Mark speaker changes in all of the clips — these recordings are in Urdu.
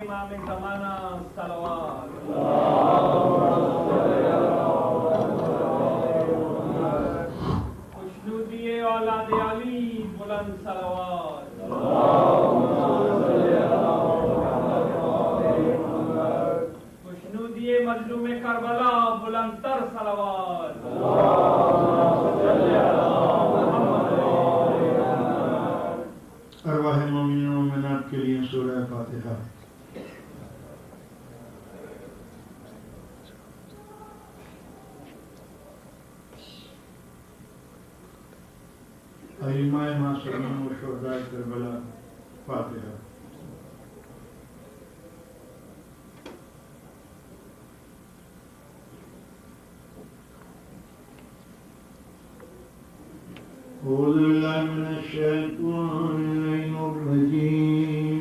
Speaker 1: امام زمانہ صلوات خوشنودی اولاد علی بلند صلوات خوشنودی مظلوم کربلا بلند تر صلوات
Speaker 2: ارواح مومنین و مومنات کے لیے سورہ فاتحہ۔ ائمہ معصومین و شہداء کربلا فاتحہ۔ اعوذ باللہ من الشیطان الرجیم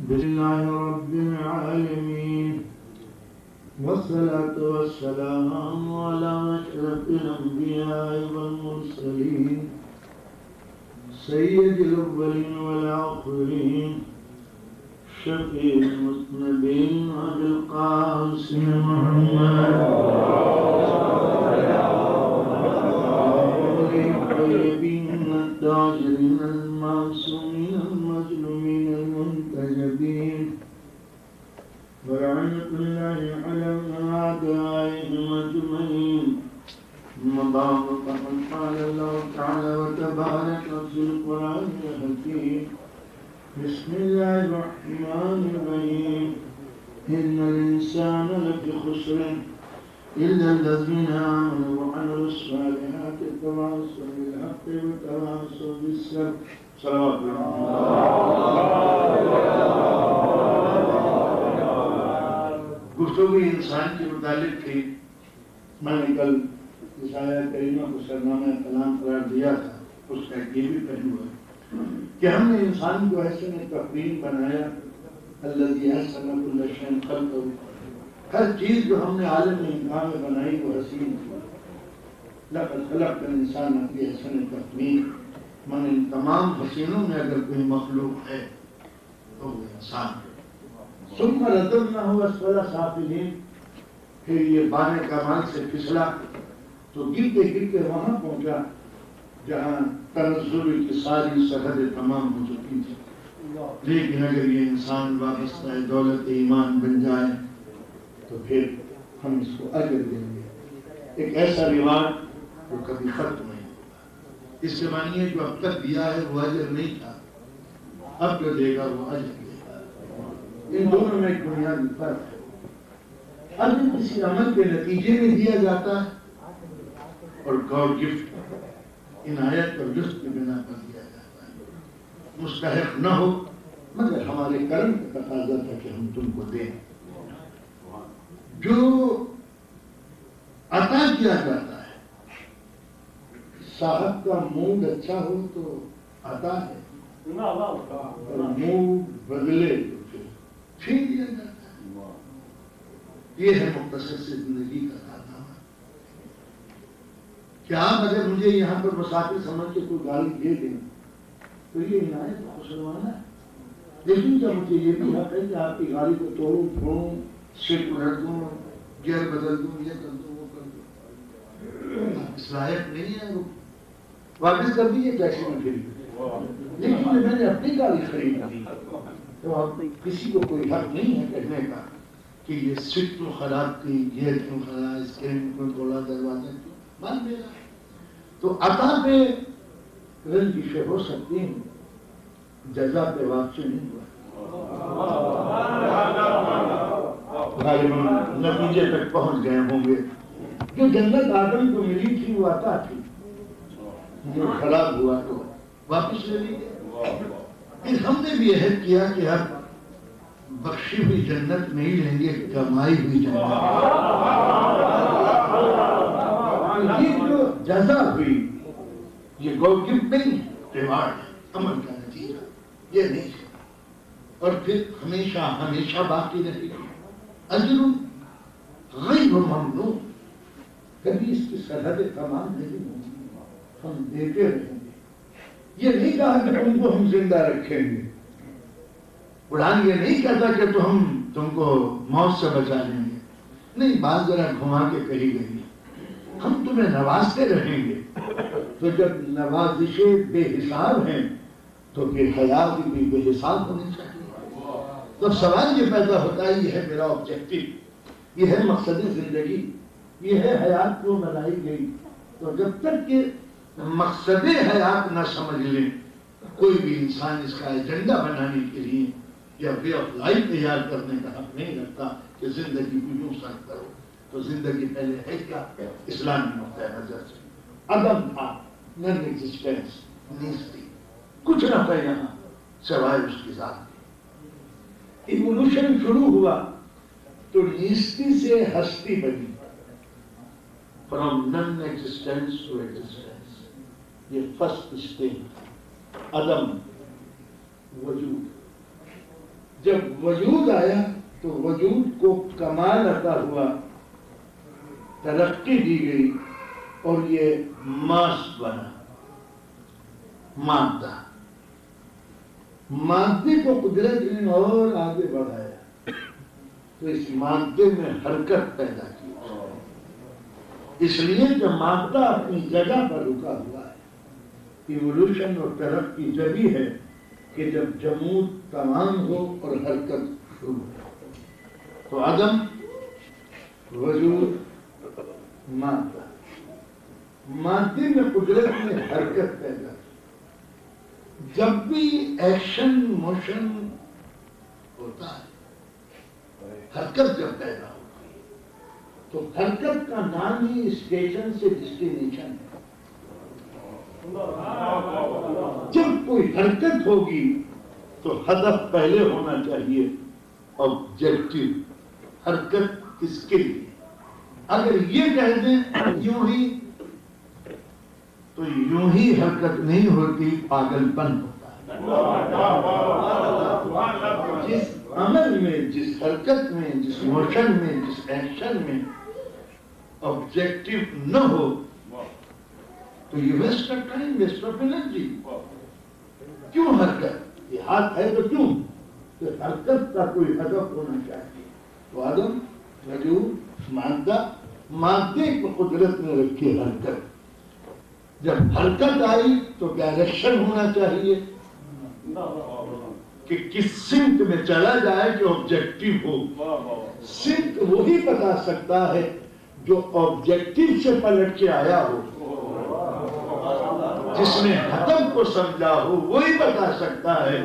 Speaker 2: بسم اللہ رب العالمین والصلاة والسلام على أشرف الأنبياء والمرسلين سيد الأولين والآخرين شفيع المذنبين أبي القاسم محمد الطيبين الطاهرين المعصومين المظلومين المنتجبين ورحمة الله على أعدائهم أجمعين. مبارك قد قال الله تعالى وتبارك في القرآن الحكيم بسم الله الرحمن الرحيم إن الإنسان لفي خسر إلا الذين آمنوا وعملوا الصالحات وتواصوا بالحق وتواصوا بالصبر. صلوات گفتگو انسان کے متعلق تھی. میں نے کل اس آیت کریمہ کو سرنامہ کلام قرار دیا تھا. اس کا یہ بھی پہلو ہے کہ ہم نے انسان کو ایسے میں تقویم بنایا الذی احسن کل شیء خلقہ. ہر چیز جو ہم نے عالم امکان میں بنائی وہ حسین تھی. لقد خلقنا الانسان فی احسن تقویم. من ان تمام حسینوں میں اگر کوئی مخلوق ہے تو وہ انسان ہے. ثم رددناه اسفل سافلین. پھر یہ بان کمال سے پھسلا تو گرتے گرتے وہاں پہنچا جہاں تنزل کی ساری سرحد تمام ہو چکی تھی. لیکن اگر یہ انسان وابستہ دولت ایمان بن جائے تو پھر ہم اس کو اجر دیں گے. ایک ایسا رواج جو کبھی ختم نہیں ہوگا. اس سے مانیے جو اب تک دیا ہے وہ اجر نہیں تھا, اب جو دے گا وہ اجر دے گا. ان دونوں میں ایک بنیادی فرق ہے. اجر کسی عمل کے نتیجے میں دیا جاتا ہے اور گاڈ گفٹ عنایت اور لطف کی بنا پر دیا جاتا ہے. مستحق نہ ہو مگر ہمارے کرم کا تقاضا تھا کہ ہم تم کو دیں. جو عطا کیا جاتا ہے صاحب کا موڈ اچھا ہو تو عطا ہے, اور موڈ بدلے تو پھر دیا جاتا ہے. یہ ہے مختصر سے زندگی کا کارنامہ. کہ آپ اگر مجھے یہاں پر مسافر سمجھ کے کوئی گالی دے دیں تو یہ عنایت تو خسروانا ہے. لیکن کیا مجھے یہ بھی حق ہے کہ آپ کی گاڑی کو توڑوں پھوڑوں سیٹ الٹ دوں گیئر بدل دوں یہ کر دوں وہ کر دوں؟ اس لائق نہیں ہے. وہ واپس کر دیجیے ٹیکسی میں پھر. لیکن میں نے اپنی گاڑی خرید دی تو اب کسی کو کوئی حق نہیں ہے کہنے کا کہ یہ سیٹ کیوں خراب کی, گیئر کیوں خراب, اسکرین کیوں توڑا, دروازہ کیوں مان لے گا. تو عطا پہ رنجشیں ہو سکتی ہیں, جزا پہ واپسی نہیں ہوا. غالباً نتیجے تک پہنچ گئے ہوں گے. جو جنت آدم کو ملی تھی وہ عطا تھی, جو خراب ہوا تو واپس لے لی گئے. پھر ہم نے بھی عہد کیا کہ اب بخشی ہوئی جنت نہیں لیں گے, کمائی ہوئی جنت. یہ جو جزا ہوئی یہ گو گفٹ نہیں ہے, ریوارڈ ہے, عمل کا نتیجہ یہ نہیں ہے. اور پھر ہمیشہ ہمیشہ باقی رہے گی. اجر غیر ممنون, کبھی اس کی سرحد تمام نہیں ہوگی, ہم دیتے رہیں گے. یہ نہیں کہا کہ تم کو ہم زندہ رکھیں گے. قرآن یہ نہیں کہتا کہ تم کو موت سے بچا لیں گے، نہیں، بات ذرا گھما کے کہی گئی ہے، ہم تمہیں نوازتے رہیں گے۔ تو جب نوازشیں بے حساب ہیں تو پھر حیات بھی بے حساب ہونی چاہیے۔ تو سوال یہ پیدا ہوتا ہے، یہ ہے میرا آبجیکٹو، یہ ہے مقصد زندگی، یہ ہے حیات کیوں بنائی گئی۔ تو جب تک کہ مقصد حیات نہ سمجھ لیں، کوئی بھی انسان اس کا ایجنڈا بنانے کے لیے یا وے آف لائف تیار کرنے کا حق نہیں رکھتا کہ زندگی کو یوں سرد کرو۔ تو زندگی پہلے ہے کیا؟ اسلامی نقطۂ نظر سے عدم تھا، نن ایگزسٹنس، نیستی، کچھ نہ تھا یہاں سوائے اس کی ذات کی۔ ایوولوشن شروع ہوا تو نیستی سے ہستی بنی، فرام نن ایگزسٹنس ٹو ایگزسٹنس، یہ فرسٹ اسٹیج، عدم وجود۔ جب وجود آیا تو وجود کو کمال عطا ہوا، ترقی دی گئی اور یہ ماس بنا، مادہ۔ مادے کو قدرت نے اور آگے بڑھایا تو اس مادے میں حرکت پیدا کی، اس لیے کہ مادہ اپنی جگہ پر رکا ہوا ہے۔ ایوولوشن اور ترقی جبھی ہے کہ جب جمود تمام ہو اور حرکت شروع ہو۔ تو عدم، وجود، مادہ، مادے میں قدرت نے حرکت پیدا کی۔ جب بھی ایکشن موشن ہوتا ہے، حرکت جب پیدا ہوتی ہے تو حرکت کا نام ہی اسٹیشن سے ڈسٹینیشن ہے۔ جب کوئی حرکت ہوگی تو ہدف پہلے ہونا چاہیے، آبجیکٹو۔ حرکت کس کے لیے؟ اگر یہ کہہ دیں یوں ہی تو یوں ہی حرکت نہیں ہوتی، پاگل پن ہوتا ہے۔ جس عمل میں، جس حرکت میں، جس موشن میں، جس ایکشن میں آبجیکٹو نہ ہو تو یہ waste of time, waste of energy. کیوں حرکت؟ یہ ہاتھ ہے تو کیوں؟ کہ حرکت کا کوئی ہدف ہونا چاہیے۔ تو عدم، وجود، مادہ، مادے کو قدرت نے رکھی حرکت۔ جب حرکت آئی تو ڈائریکشن ہونا چاہیے کہ کس سمت میں چلا جائے جو آبجیکٹو ہو۔ سمت وہی بتا سکتا ہے جو آبجیکٹو سے پلٹ کے آیا ہو، جس نے ہدف کو سمجھا ہو، وہی بتا سکتا ہے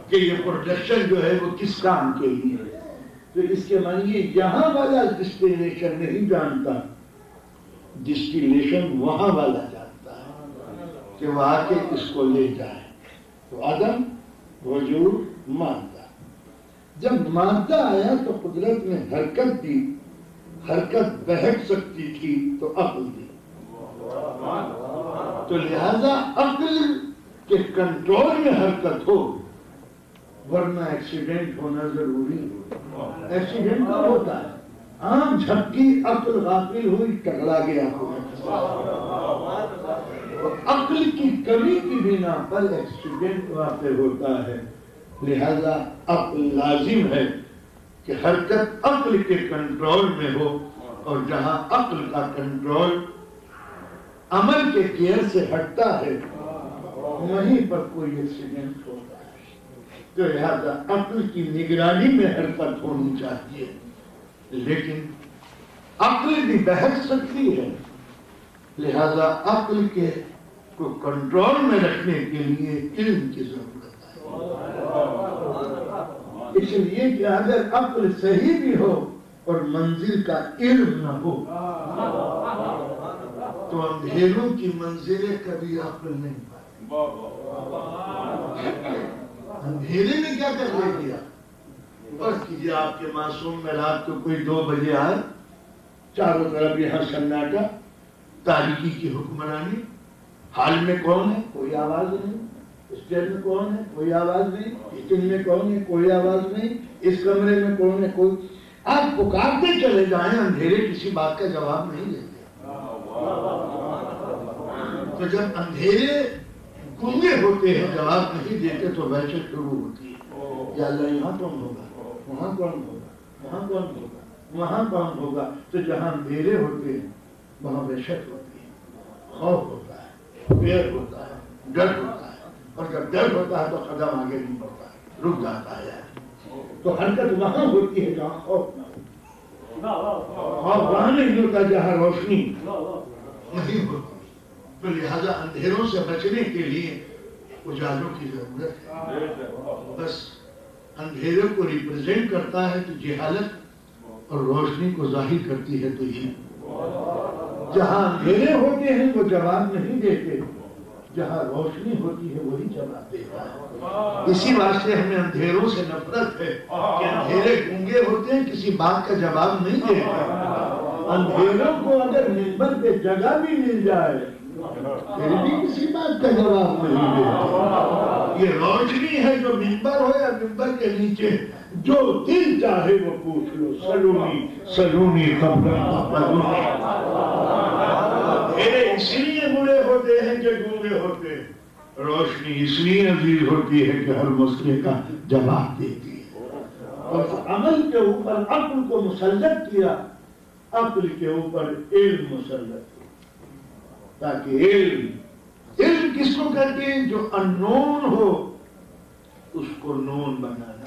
Speaker 2: کہ یہ پروڈکشن جو ہے وہ کس کام کے لیے ہے۔ تو اس کے معنی یہاں والا ڈسٹینیشن نہیں جانتا، ڈسٹینیشن وہاں والا جانتا ہے کہ وہ آ کے اس کو لے جائے۔ تو عدم، وجود، مادہ۔ جب مادہ آیا تو قدرت نے حرکت دی، حرکت بہک سکتی تھی تو عقل دی۔ تو لہذا عقل کے کنٹرول میں حرکت ہو، ورنہ ایکسیڈنٹ ہونا ضروری ہو۔ ایکسیڈنٹ کب ہوتا ہے؟ عام جھپکی، عقل غافل ہوئی، ٹکرا گیا ہو۔ عقل کی کمی کی بنا پر ایکسیڈنٹ واقع ہوتا ہے۔ لہذا عقل لازم ہے کہ حرکت عقل کے کنٹرول میں ہو، اور جہاں عقل کا کنٹرول عمل کے گیئر سے ہٹتا ہے وہیں پر کوئی ایکسیڈنٹ ہوتا ہے۔ تو لہذا عقل کی نگرانی میں حرکت ہونی چاہیے، لیکن عقل بھی بہک سکتی ہے، لہذا عقل کے کو کنٹرول میں رکھنے کے لیے علم کی ضرورت ہے۔ اس لیے کہ اگر عقل صحیح بھی ہو اور منزل کا علم نہ ہو تو اندھیروں کی منزلیں کبھی عقل نہیں پاتی۔ اندھیرے میں کیا کر لے گیا؟ بس کیجیے آپ کے معصوم میں رات کو کوئی 2 بجے آئے، چاروں طرف یہاں سناٹا، تاریکی کی حکمرانی، ہال میں کون ہے؟ کوئی آواز نہیں، اسٹیج میں کون ہے؟ کوئی آواز نہیں، کچن میں کون ہے؟ کوئی آواز نہیں، اس کمرے میں کون ہے؟ کوئی۔ آپ پکارتے چلے جائیں، اندھیرے کسی بات کا جواب نہیں دیتے۔ تو جب اندھیرے گنگے ہوتے ہیں، جواب نہیں دیتے، تو وحشت شروع ہوتی ہے۔ یا اللہ یہاں کون ہوگا، وہاں کون ہوگا، وہاں کون ہوگا، وہاں کون ہوگا. تو جہاں اندھیرے ہوتے ہیں وہاں وحشت ہوتی ہے، خوف ہوتا ہے، فیر ہوتا ہے، ڈر ہوتا ہے. اور جب ڈر ہوتا ہے تو قدم آگے نہیں بڑھتا ہے، رک جاتا ہے. تو حرکت وہاں ہوتی ہے جہاں خوف نہ ہو، اور وہاں نہیں ہوتا جہاں روشنی نہیں ہوتی. تو لہذا اندھیروں سے بچنے کے لیے اجالوں کی ضرورت ہے. بس اندھیروں کو ریپرزینٹ کرتا ہے تو جہالت، اور روشنی کو ظاہر کرتی ہے تو یہ. جہاں اندھیرے ہوتے ہیں وہ جواب نہیں دیتے، جہاں روشنی ہوتی ہے وہی جواب دیتا ہے. اسی واسطے ہمیں اندھیروں سے نفرت ہے کہ اندھیرے گونگے ہوتے ہیں، کسی بات کا جواب نہیں دیتے. اندھیروں کو اگر منبر پہ جگہ بھی مل جائے پھر بھی کسی بات کا جواب نہیں دیتے. یہ روشنی ہے جو منبر ہو یا منبر کے نیچے جو دل چاہے وہ پوچھ لو. سلونی سلونی خبریں. اندھیرے اس لیے برے ہوتے ہیں کہ گونگے ہوتے ہیں، روشنی اس لیے عزیز ہوتی ہے کہ ہر مسئلے کا جواب دیتی ہے. اور عمل کے اوپر عقل کو مسلط کیا، عقل کے اوپر علم مسلط کیا، تاکہ علم کس کو کہتے ہیں؟ جو اننون ہو اس کو نون بنانا.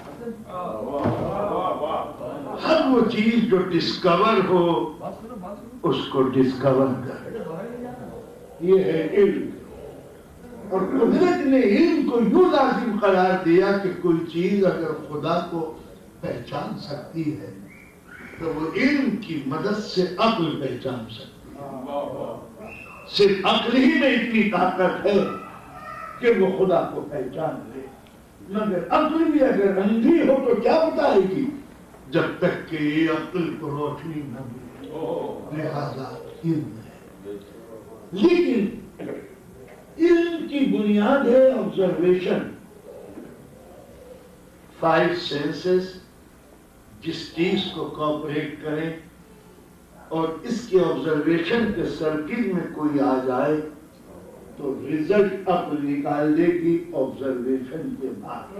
Speaker 2: ہر وہ چیز جو ڈسکور ہو اس کو ڈسکور کرنا، یہ ہے علم. اور قدرت نے علم کو یوں لازم قرار دیا کہ کوئی چیز اگر خدا کو پہچان سکتی ہے تو وہ علم کی مدد سے عقل پہچان سکتی ہے. صرف عقل ہی میں اتنی طاقت ہے کہ وہ خدا کو پہچان لے. مگر عقل بھی اگر اندھی ہو تو کیا بتائے گی جب تک کہ یہ عقل کو روشنی نہ ملے. لہذا علم ہے، لیکن علم کی بنیاد ہے آبزرویشن. 5 سینسز جس چیز کو کوآپریٹ کریں اور اس کے آبزرویشن کے سرکل میں کوئی آ جائے تو ریزلٹ عقل نکال دے گی آبزرویشن کے بعد.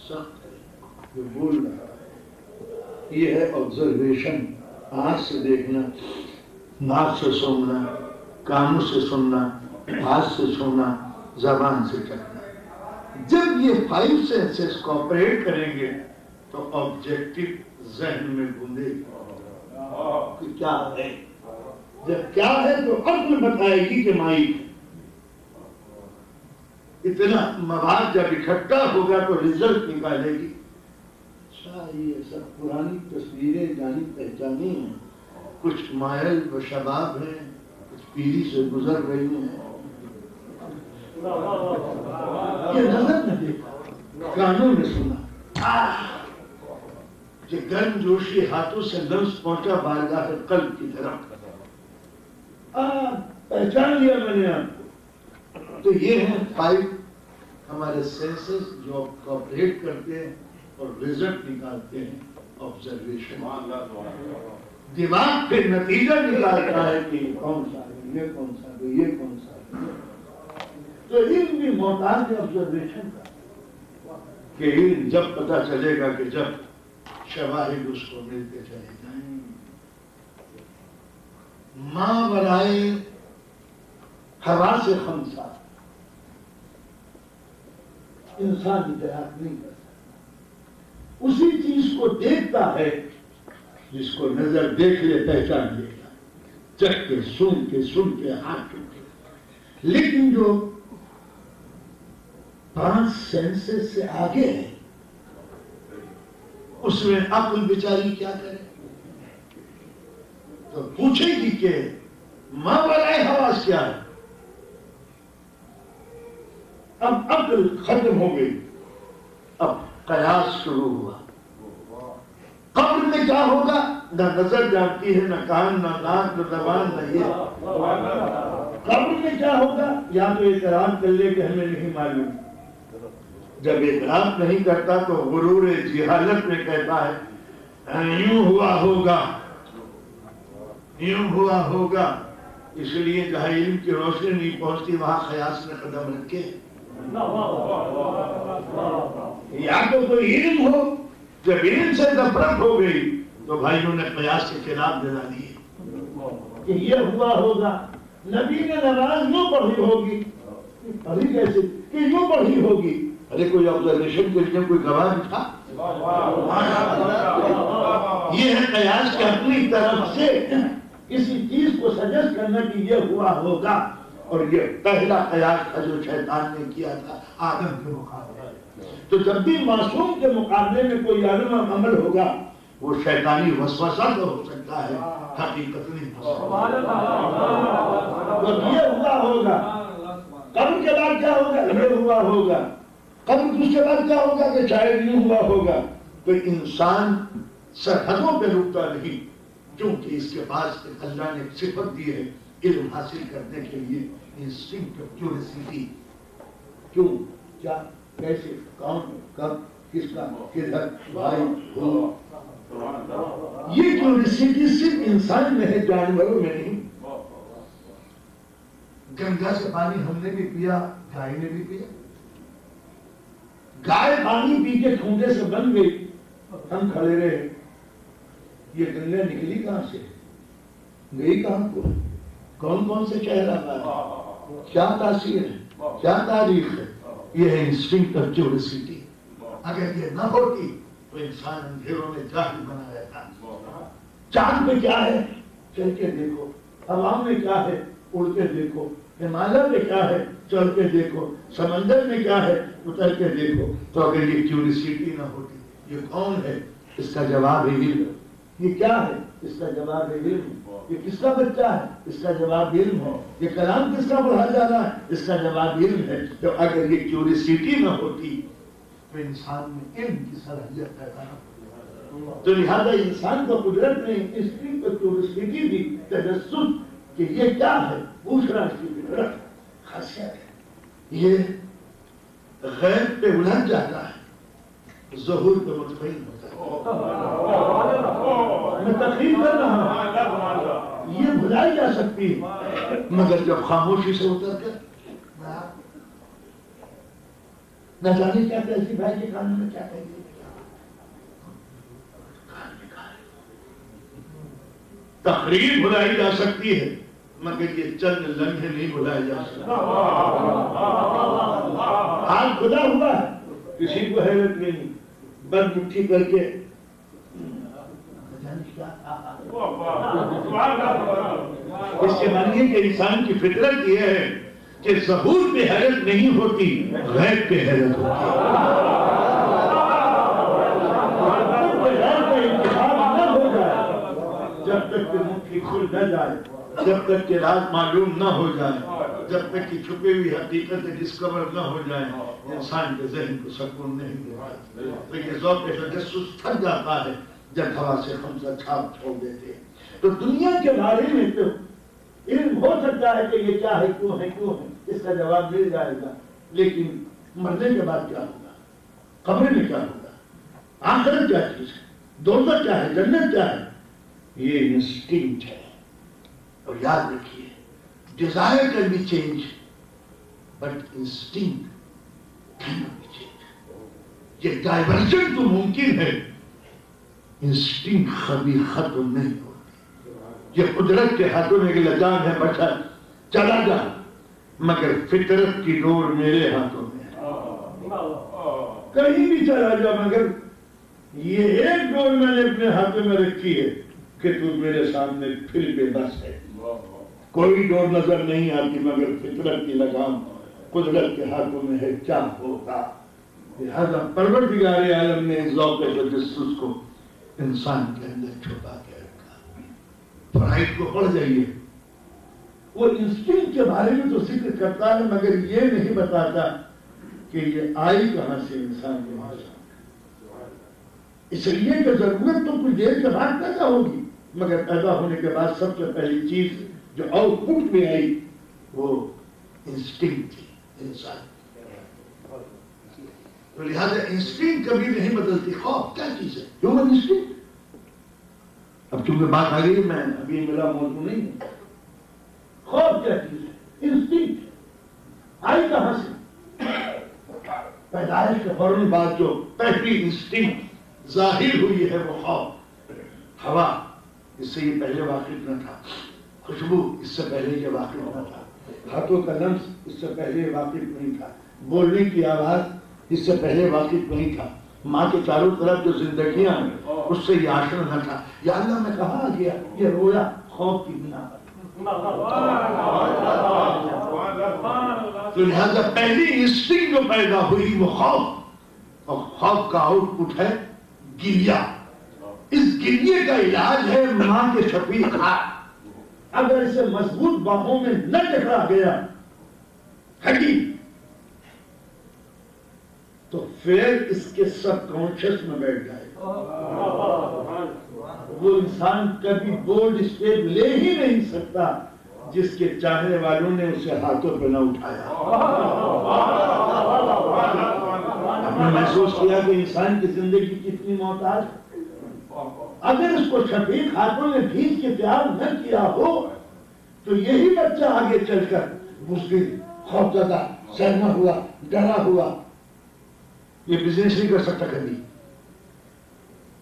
Speaker 2: سخت جو بول رہا ہے یہ ہے آبزرویشن. آنکھ سے دیکھنا، ناک سے سونگنا، کانوں سے سننا، ہاتھ سے چھونا، زبان سے چکھنا. جب یہ 5 سینسز کوآپریٹ کریں گے تو آبجیکٹو ذہن میں گھومے گا کہ کیا ہے. جب کیا ہے تو عقل بتائے گی کہ مائی. اتنا مواد جب اکٹھا ہوگا تو رزلٹ نکالے گی. یہ سب پرانی تصویریں جانی پہچانی ہیں، کچھ مائل و شباب ہیں، کچھ پیڑھی سے گزر رہی ہیں. یہ نظر نہ دیکھا، کانوں نے سنا کہ گرم جوشی ہاتھوں سے لفظ پہنچا بارگاہ قلب کی طرف. پہچان لیا میں نے آپ کو. تو یہ ہیں 5 ہمارے سینسز جو کوآپریٹ کرتے ہیں اور رزلٹ نکالتے ہیں. آبزرویشن دماغ پہ نتیجہ نکالتا ہے کہ کون سا ہے، یہ کون سا ہے، یہ کون سا ہے. تو علم بھی محتاج ہے آبزرویشن کا کہ علم جب پتہ چلے گا کہ جب شواہد اس کو ملتے چلے جائیں. ماں برائے حواس خمسہ انسان ادراک نہیں کرتا. اسی چیز کو دیکھتا ہے جس کو نظر دیکھ لے پہچان لے گا، چکھ کے سن کے ہاتھ چھو کے. لیکن جو 5 سینسز سے آگے ہے اس میں عقل بیچاری کیا کرے؟ تو پوچھے گی کہ ماں برائے حواس کیا ہے. اب عقل ختم ہو گئی، اب قیاس شروع ہوا. قبر میں کیا ہوگا؟ نہ نظر جانتی ہے، نہ کان، نہ ناک، نہ زبان، نہ یہ. قبر میں کیا ہوگا؟ یا تو اعتراف کر لے کہ ہمیں نہیں معلوم. جب اعتراف نہیں کرتا تو غرور جہالت میں کہتا ہے یوں ہوا ہوگا، یوں ہوا ہوگا. اس لیے جہاں علم کی روشنی نہیں پہنچتی وہاں قیاس میں قدم رکھے. یا تو کوئی علم ہو، جب علم سے نفرت ہو گئی تو بھائیوں نے قیاس کے خلاف دلا دیے کہ یہ ہوا ہوگا، نبی نے نماز یوں پڑھی ہوگی، پڑھی کیسے کہ یوں پڑھی ہوگی. ارے کوئی آبزرویشن کے لیے کوئی گواہ نہیں تھا. یہ ہے قیاس کے اپنی طرف سے کسی چیز کو سجیسٹ کرنا کہ یہ ہوا ہوگا. اور یہ پہلا قیاس تھا جو شیطان نے کیا تھا آدم کے مقابلے. تو جب بھی معصوم کے مقابلے میں کوئی عمل ہوگا وہ شیطانی وسوسہ تو ہو سکتا ہے، حقیقت نہیں ہو سکتا. یہ ہوا ہوگا، قبر کے بعد کیا ہوگا؟ یہ ہوا ہوگا. قبر اس کے بعد کیا ہوگا کہ شاید یوں ہوا ہوگا. تو انسان سرحدوں پہ رکتا نہیں، کیونکہ اس کے پاس اللہ نے ایک صفت دی ہے علم حاصل کرنے کے لیے، انسٹنکٹ آف کیوریوسٹی. کیوں، کیا، کیسے، کون، کب، کس کا، کدھر، بھائی، ہو. یہ کیوریوسٹی صرف انسان میں ہے، جانوروں میں نہیں. گنگا سے پانی ہم نے بھی پیا، گائے نے بھی پیا. گائے پانی پی کے کھونٹے سے بن گئی، ہم کھڑے رہے. یہ گنگا نکلی کہاں سے، گئی کہاں کو، کون کون سے چہرہ ہے، کیا تاثیر ہے، کیا تاریخ ہے. یہ ہے انسٹنکٹ آف کیوریوسٹی. اگر یہ نہ ہوتی تو انسان اندھیروں میں جاہل بنا رہتا. چاند پہ کیا ہے چل کے دیکھو، ہوا میں کیا ہے اڑ کے دیکھو، ہمالیہ میں کیا ہے چل کے دیکھو، سمندر میں کیا ہے اتر کے دیکھو. تو اگر یہ کیوریوسٹی نہ ہوتی، یہ کون ہے اس کا جواب ہے علم. یہ کیا ہے اس کا جواب ہے علم. یہ کس کا بچہ ہے اس کا جواب علم ہے. یہ کلام کس کا پڑھا جا رہا ہے اس کا جواب علم ہے. تو اگر یہ کیوریوسٹی نہ ہوتی تو انسان میں علم کی صلاحیت پیدا نہ ہوتی. تو لہذا انسان کو قدرت نے انسٹنکٹ کو کیوریوسٹی دی، تجسس کہ یہ کیا ہے پوچھنا، اس کی فطرت خاصیت ہے. یہ غیب پہ الجھ جاتا ہے، ظہور پہ مطمئن ہوتا ہے. میں تقریر کر رہا ہوں، یہ بھلائی جا سکتی ہے مگر جب خاموشی سے اتر کر نہ جانے کیا کیسی بھائی کے کان میں کیا کہیے. تقریر بھلائی جا سکتی ہے مگر یہ چند لمحے نہیں بھلائے جا سکتے. حال خدا ہوا ہے، کسی کو حیرت نہیں، بند مٹھی کر کے اس کے معنی کہ انسان کی فطرت یہ ہے کہ ظہور پہ حیرت نہیں ہوتی، غیب پہ حیرت ہوتی ہے. غیب کا انتخاب نہ ہو جائے، جب تک کہ مٹھی کھل نہ جائے، جب تک کہ راز معلوم نہ ہو جائے، جب تک کہ چھپی ہوئی حقیقت ڈسکور نہ ہو جائے، انسان کے ذہن کو سکون نہیں ملتا. تو یہ ذوق تجسس تھک جاتا ہے جب ہوا سے خمسہ چھاپ چھوڑ دیتے. تو دنیا کے بارے میں تو علم ہو سکتا ہے کہ یہ کیا ہے، کیوں ہے، کیوں ہے، اس کا جواب مل جائے گا. لیکن مرنے کے بعد کیا ہوگا، قبر میں کیا ہوگا، آخرت کیا چیز ہے، دوزخ کیا ہے، جنت کیا ہے، یہ انسٹنکٹ ہے. اور یاد رکھیے، desire can be change but instinct can not be change. یہ ڈائیورژن تو ممکن ہے، انسٹنکٹ کبھی ختم نہیں ہوتی. یہ قدرت کے ہاتھوں میں ایک لجام ہے، بچہ چلا جا، مگر فطرت کی ڈور میرے ہاتھوں میں ہے. کہیں بھی چلا جا مگر یہ ایک ڈور میں نے اپنے ہاتھوں میں رکھی ہے کہ تو میرے سامنے پھر بے بس ہے. کوئی ڈور نظر نہیں آتی مگر فطرت کی لگام قدرت کے ہاتھوں میں ہے، کیا ہوگا. لہذا پروردگار عالم نے ذوق تجسس کو انسان کے اندر چھپا کے رکھا. فرائض کو پڑھ جائیے، وہ انسٹنکٹ کے بارے میں تو ذکر کرتا ہے مگر یہ نہیں بتاتا کہ یہ آئی کہاں سے انسان کے معاشرے. اس لیے کہ ضرورت تو کچھ دیر کے بعد پیدا ہوگی، مگر پیدا ہونے کے بعد سب سے پہلی چیز جو آؤٹ پٹ میں آئی وہ انسٹنکٹ تھی انسان. تو لہذا انسٹنکٹ کبھی نہیں بدلتی. خوف کیا چیز ہے، ہیومن انسٹنکٹ. اب چونکہ بات آ گئی، میں ابھی میرا موضوع نہیں ہے. پیدائش کے فوراً بعد جو پہلی انسٹنکٹ ظاہر ہوئی ہے وہ خوف. ہوا اس سے یہ پہلے واقف نہ تھا، خوشبو اس سے پہلے یہ واقف نہ تھا، ہاتھوں کا لمس اس سے پہلے واقف نہیں تھا، بولنے کی آواز اس سے پہلے واقف نہیں تھا، ماں کے چاروں طرف جو زندگیاں ہیں اس سے یہ آشنا نہ تھا. یا اللہ میں کہاں گیا؟ یہ رویا خوف کی بنا پر. تو لہذا پہلی انسٹنکٹ جو پیدا ہوئی وہ خوف، اور خوف کا آؤٹ پٹ ہے گریہ. اس گریے کا علاج ہے ماں کے شفیق ہاتھ. اگر اسے مضبوط باہوں میں نہ جکڑا گیا ہڈی تو پھر اس کے سب کانشس میں بیٹھ جائے گا. وہ انسان کبھی بولڈ اسٹیپ لے ہی نہیں سکتا جس کے چاہنے والوں نے اسے ہاتھوں پہ نہ اٹھایا. آپ نے محسوس کیا کہ انسان کی زندگی کتنی محتاج ہے. اگر اس کو شفیق ہاتھوں نے کھینچ کے پیار نہ کیا ہو تو یہی بچہ آگے چل کر بزدل، خوفزدہ، سہما ہوا، ڈرا ہوا یہ بزنس نہیں کر سکتا،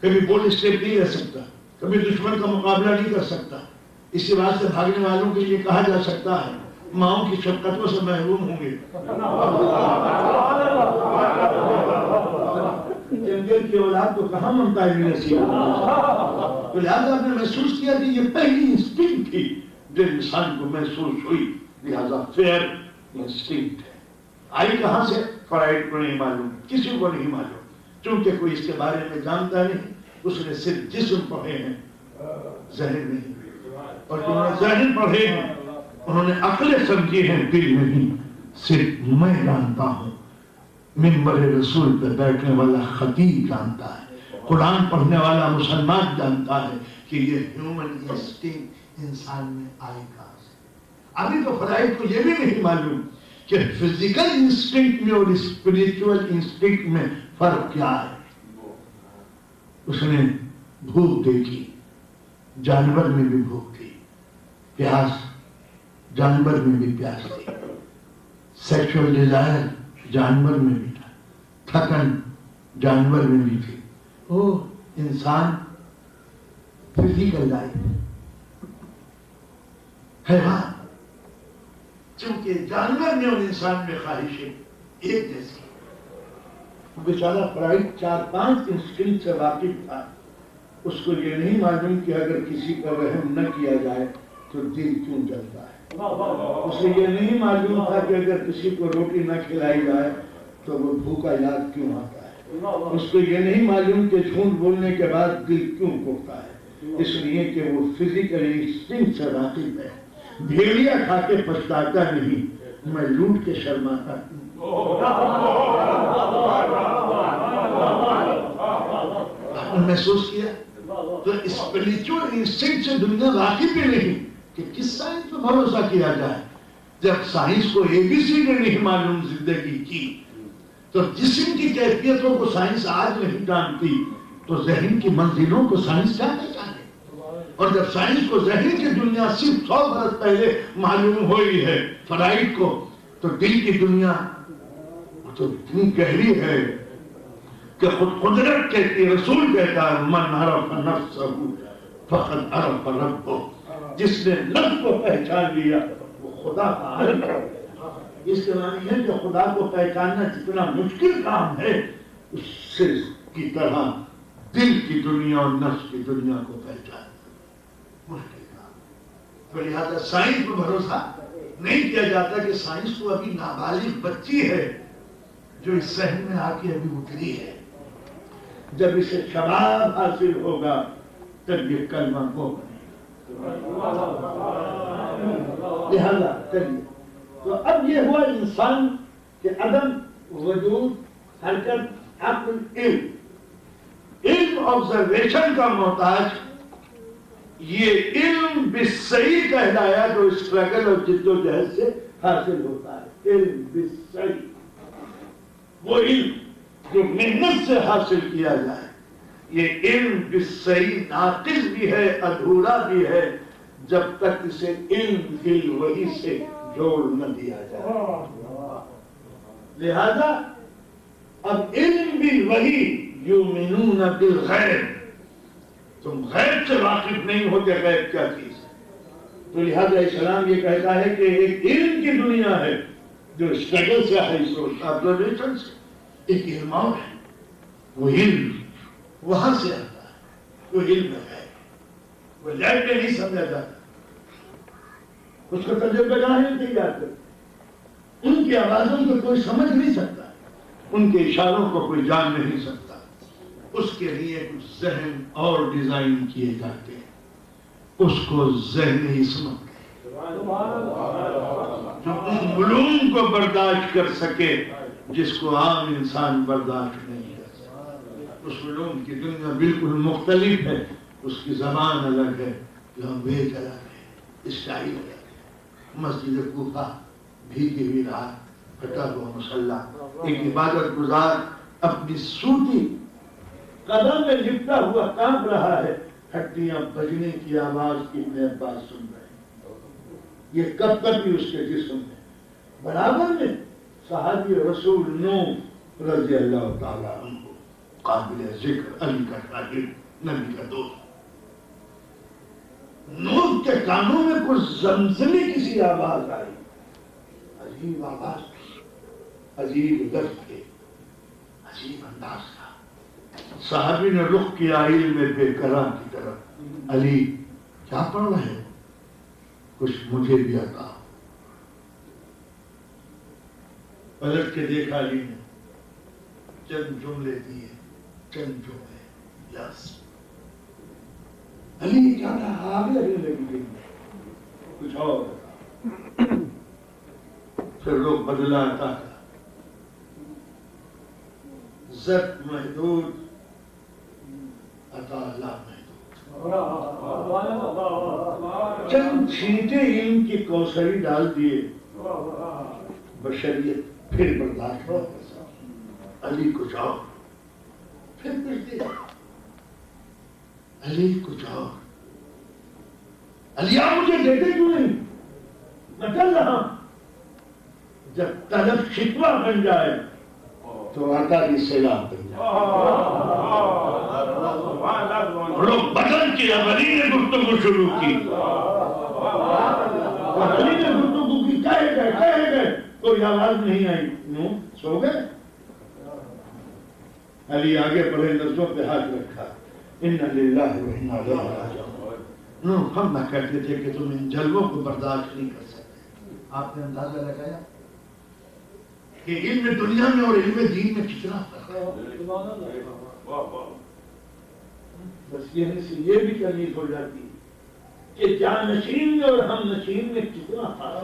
Speaker 2: کبھی بولڈ اسٹیپ نہیں لے سکتا، کبھی دشمن کا مقابلہ نہیں کر سکتا. اسی بات سے بھاگنے والوں کے لیے کہا جا سکتا ہے ماؤں کی شفقتوں سے محروم ہوں گے. جنگل کی اولاد کو کہاں ممتا ہے نصیب. تو لہٰذا آپ نے محسوس کیا کہ یہ پہلی انسٹنکٹ تھی جو انسان کو محسوس ہوئی، لہٰذا فیئر انسٹنکٹ ہے. آئی کہاں سے؟ فرائڈ کو نہیں معلوم، کسی کو نہیں معلوم، چونکہ کوئی اس کے بارے میں جانتا نہیں. اس نے صرف جسم پڑھے ہیں، ذہن نہیں. اور جنہوں نے ذہن پڑھے ہیں انہوں نے عقلیں سمجھی ہیں، دل نہیں. صرف میں جانتا ہوں، منبر رسول پہ بیٹھنے والا خطیب جانتا ہے، قرآن پڑھنے والا مسلمان جانتا ہے کہ یہ ہیومن انسٹنکٹ انسان میں آئی کہاں سے. ابھی تو فرائڈ کو یہ بھی نہیں معلوم کہ فزیکل انسٹنکٹ میں اور اسپریچول انسٹنکٹ میں فرق کیا ہے. اس نے بھوک دیکھی، جانور میں بھی بھوک تھی، پیاس جانور میں بھی پیاس تھی، سیکشول ڈیزائر جانور میں بھی تھا، تھکن جانور میں بھی تھی. او انسان فزیکل لائف حیوان، چونکہ جانور میں اور انسان میں خواہشیں ایک جیسی. بیچارہ فرائڈ 4-5 انسٹنکٹ سے واقف تھا. اس کو یہ نہیں معلوم کہ اگر کسی کا رحم نہ کیا جائے تو دل کیوں جلتا ہے. اسے یہ نہیں معلوم تھا کہ اگر کسی کو روٹی نہ کھلائی جائے تو وہ بھوکا یاد کیوں آتا ہے. اس کو یہ نہیں معلوم کہ جھوٹ بولنے کے بعد دل کیوں کوکتا ہے. اس لیے کہ وہ فزیکل انسٹنکٹ سے واقف ہے. بھیڑیا کھا کے پچھتاتا نہیں، میں لوٹ کے شرماتا ہوں. آپ نے محسوس کیا تو اسپریچول انسٹنکٹ سے دنیا واقف ہی نہیں کہ کس سائنس پر بھروسہ کیا جائے. جب سائنس کو ABC نے نہیں معلوم زندگی کی تو جسم کی کیفیتوں کو سائنس آج نہیں جانتی تو ذہن کی منزلوں کو سائنس کیا پہچانے. اور جب سائنس کو ذہن کی دنیا صرف 100 برس پہلے معلوم ہوئی ہے فرائڈ کو، تو دل کی دنیا تو اتنی گہری ہے کہ خود قدرت کہتی، رسول کہتا ہے من عرف نفسہ فقد عرف ربہ. جس نے نفس کو پہچان لیا وہ خدا کا عالم ہے. اس کے معنی ہے کہ خدا کو پہچاننا جتنا مشکل کام ہے اس سے کی طرح دل کی دنیا اور نفس کی دنیا کو پہچاننا مشکل کام. تو لہذا سائنس پر بھروسہ نہیں کیا جاتا کہ سائنس تو ابھی نابالغ بچی ہے جو اس صحن میں آ کے ابھی اتری ہے. جب اسے شباب حاصل ہوگا تب یہ کلمہ کو لہذا کریے. تو اب یہ ہوا انسان کے عدم وجود، حرکت، عقل، علم آبزرویشن کا محتاج. یہ علم بالصحیح کہلایا جو اسٹرگل اور جد و جہد سے حاصل ہوتا ہے. علم بالصحیح، وہ علم جو محنت سے حاصل کیا جائے. یہ علم بالصحیح ناقص بھی ہے، ادھورا بھی ہے جب تک اسے علم دل وحی سے جوڑ نہ دیا جائے. لہذا اب علم بھی وہی یؤمنون بالغیب، تم غیب سے واقف نہیں ہوتے غیب کیا چیز ہے. تو لہذا اسلام یہ کہتا ہے کہ ایک علم کی دنیا ہے جو اسٹرگل سے ہے، آبزرویشن سے. ایک علم اور ہے، وہ علم وہاں سے آتا ہے، وہ علم ہے، وہ لیب میں نہیں سمجھا جاتا، اس کو تجربہ گاہ نہیں کی جاتے. ان کی آوازوں کو کوئی سمجھ نہیں سکتا، ان کے اشاروں کو کوئی جان نہیں سکتا. اس کے لیے کچھ ذہن اور ڈیزائن کیے جاتے ہیں، اس کو ذہن عصمت جو ان علوم کو برداشت کر سکے جس کو عام انسان برداشت نہیں کر سکتا. اس علوم کی دنیا بالکل مختلف ہے، اس کی زبان الگ ہے، لینگویج الگ ہے، اسٹائل الگ ہے. مسجد کوفہ بھیگی ہوئی رات، پھٹا ہوا مسلح، ایک عبادت گزار اپنی سوٹی قدم میں لپٹا ہوا کانپ رہا ہے، ہڈیاں بجنے کی آواز کی ابن عباس سن رہے ہیں. یہ کب تک بھی اس کے جسم میں برابر میں صحابی رسول نوح رضی اللہ تعالیٰ عنہ، قابل ذکر، علی کا شاگرد، نبی کا دوست. نوح کے کانوں میں کچھ زمزمی کسی آواز آئی، عجیب آواز، عجیب لفظ کے، عجیب انداز تھا. صحابی نے رخ کیا علم بے قرار کی طرف. علی کیا پڑھ رہے ہو؟ کچھ مجھے بھی عطا. پلٹ کے دیکھا علی نے، چند جملے دیے، چند جملے لفظ. علی جانا آگے لگی کچھ اور. پھر لوگ بدلا آتا ہے، ضبط محدود، عطا لا محدود. چند چھینٹے علم کی کوثری ڈال دیے، بشریت پھر برداشت ہو. علی کچھ اور، پھر پوچھتے علی کچھ اور. علی آپ مجھے دیتے کیوں نہیں؟ میں چل رہا ہوں. جب طلب شکوہ بن جائے تو آقا کی سیلاب بن جائے. لوگ بدن کی علی نے گفتگو شروع کی، علی نے گفتگو کی، کہے گئے، کوئی آواز نہیں آئی. نو سو گئے. علی آگے بڑھے، نظروں پہ ہاتھ رکھا، انا للہ و انا الیہ راجعون. نو ہم نہ کہتے تھے کہ تم ان جلووں کو برداشت نہیں کر سکتے. آپ نے اندازہ لگایا کہ علم دنیا میں اور علم دین میں کتنا فرق ہے. بس یہ سے یہ بھی تمیز ہو جاتی ہے کہ جانشین میں اور ہم نشین میں کتنا فرق ہے.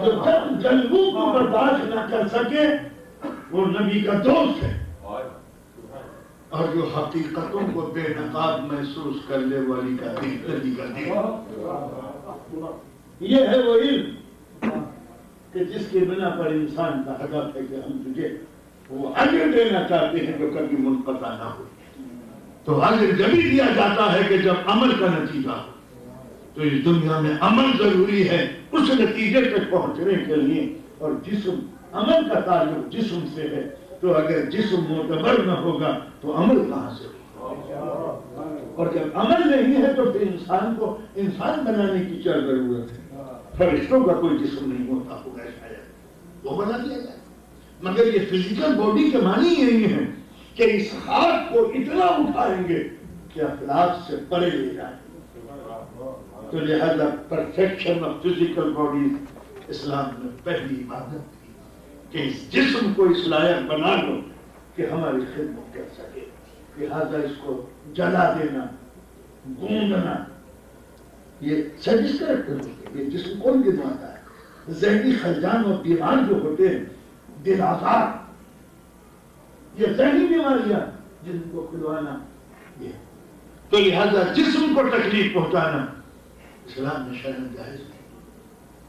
Speaker 2: جو جب جلووں کو برداشت نہ کر سکے وہ نبی کا دوست ہے، اور جو حقیقتوں کو بے نقاب محسوس کر لے والی کا دل. یہ ہے وہ علم کہ جس کی بنا پر انسان کا ہدف ہے کہ ہم تجھے وہ اجر دینا چاہتے ہیں جو کبھی منقطع نہ ہو. تو اجر جبھی دیا جاتا ہے کہ جب عمل کا نتیجہ ہو. تو اس دنیا میں عمل ضروری ہے اس نتیجے تک پہنچنے کے لیے، اور جسم، عمل کا تعلق جسم سے ہے. تو اگر جسم معتبر نہ ہوگا تو عمل کہاں سے ہوگا؟ اور جب عمل نہیں ہے تو پھر انسان کو انسان بنانے کی کیا ضرورت ہے؟ فرشتوں کا کوئی جسم نہیں ہوتا ہوگا شاید، وہ بنا دیا جائے. مگر یہ فزیکل باڈی کے معنی یہی ہے کہ اس خاک کو اتنا اٹھائیں گے کہ افلاک سے پرے لے جائیں. تو لہذا پرفیکشن آف فزیکل باڈی اسلام میں پہلی عبادت تھی کہ اس جسم کو اس لائق بنا لو کہ ہماری خدمت کر سکے. لہذا اس کو جلا دینا، گوندنا، یہ سروس کریکٹر ہوتے ہیں. یہ جسم کون گنواتا ہے؟ ذہنی خلجان اور بیمار جو ہوتے ہیں، دل آزار، یہ ذہنی بیماریاں جن کو کھلوانا. یہ تو لہذا جسم کو تکلیف پہنچانا اسلام میں شرم جائز نہیں.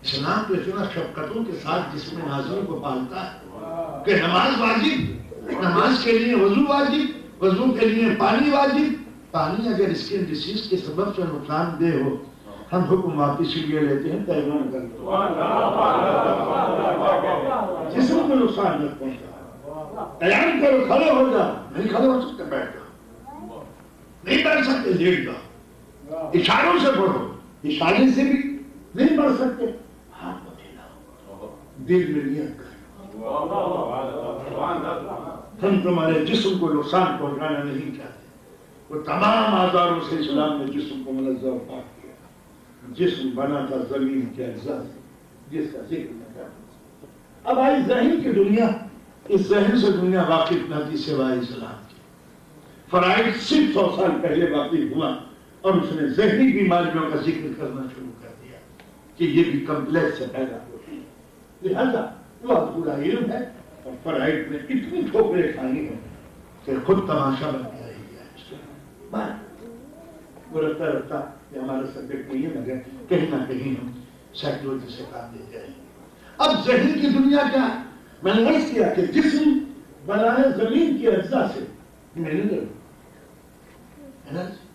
Speaker 2: اسلام تو اتنا شفقتوں کے ساتھ جسم نازل کو پالتا ہے کہ نماز واجب، نماز کے لیے وضو واجب، وضو کے لیے پانی واجب. پانی اگر اسکن ڈیزیز کے سبب سے نقصان دہ ہو، ہم حکم واپس لیے لیتے ہیں تیمم کر لو، جسم کو نقصان نہ پہنچا، تیار کرو، کھڑے ہو جاؤ، نہیں کھڑے ہو سکتے بیٹھ جاؤ، نہیں بیٹھ سکتے لیٹ جاؤ، اشاروں سے پڑھو، اشارے سے بھی نہیں پڑھ سکتے ہاتھ کو پھیلاؤ، دل میں نیت کرو، ہم تمہارے جسم کو نقصان پہنچانا نہیں چاہتے۔ وہ تمام آزاروں سے اسلام نے جسم کو منظم پاک کیا، جسم بنا تھا زمین کے اجزاء سے، جس کا ذکر میں کرتا۔ اب آئی ذہن کی دنیا، اس ذہن سے دنیا واقف نہ تھی سوائے اسلام کی۔ فرائڈ 600 سال پہلے واقف ہوا اور اس نے ذہنی بیماریوں کا ذکر کرنا شروع کر دیا کہ یہ بھی کمپلیکس سے پیدا ہوتی ہے، لہذا بہت پورا علم ہے، اور فرائڈ نے اتنی ٹھوکریں کھائی ہیں کہ خود تماشا بن گیا ہی ہے۔ وہ رکھتا رکھتا یہ ہمارا سبجیکٹ نہیں ہے، مگر کہیں نہ کہیں ہم سائیکولوجی سے کام لیتے ہیں۔ اب ذہن کی دنیا کیا ہے؟ میں نے عرض کیا کہ جسم بنا ہے زمین کی اجزاء سے،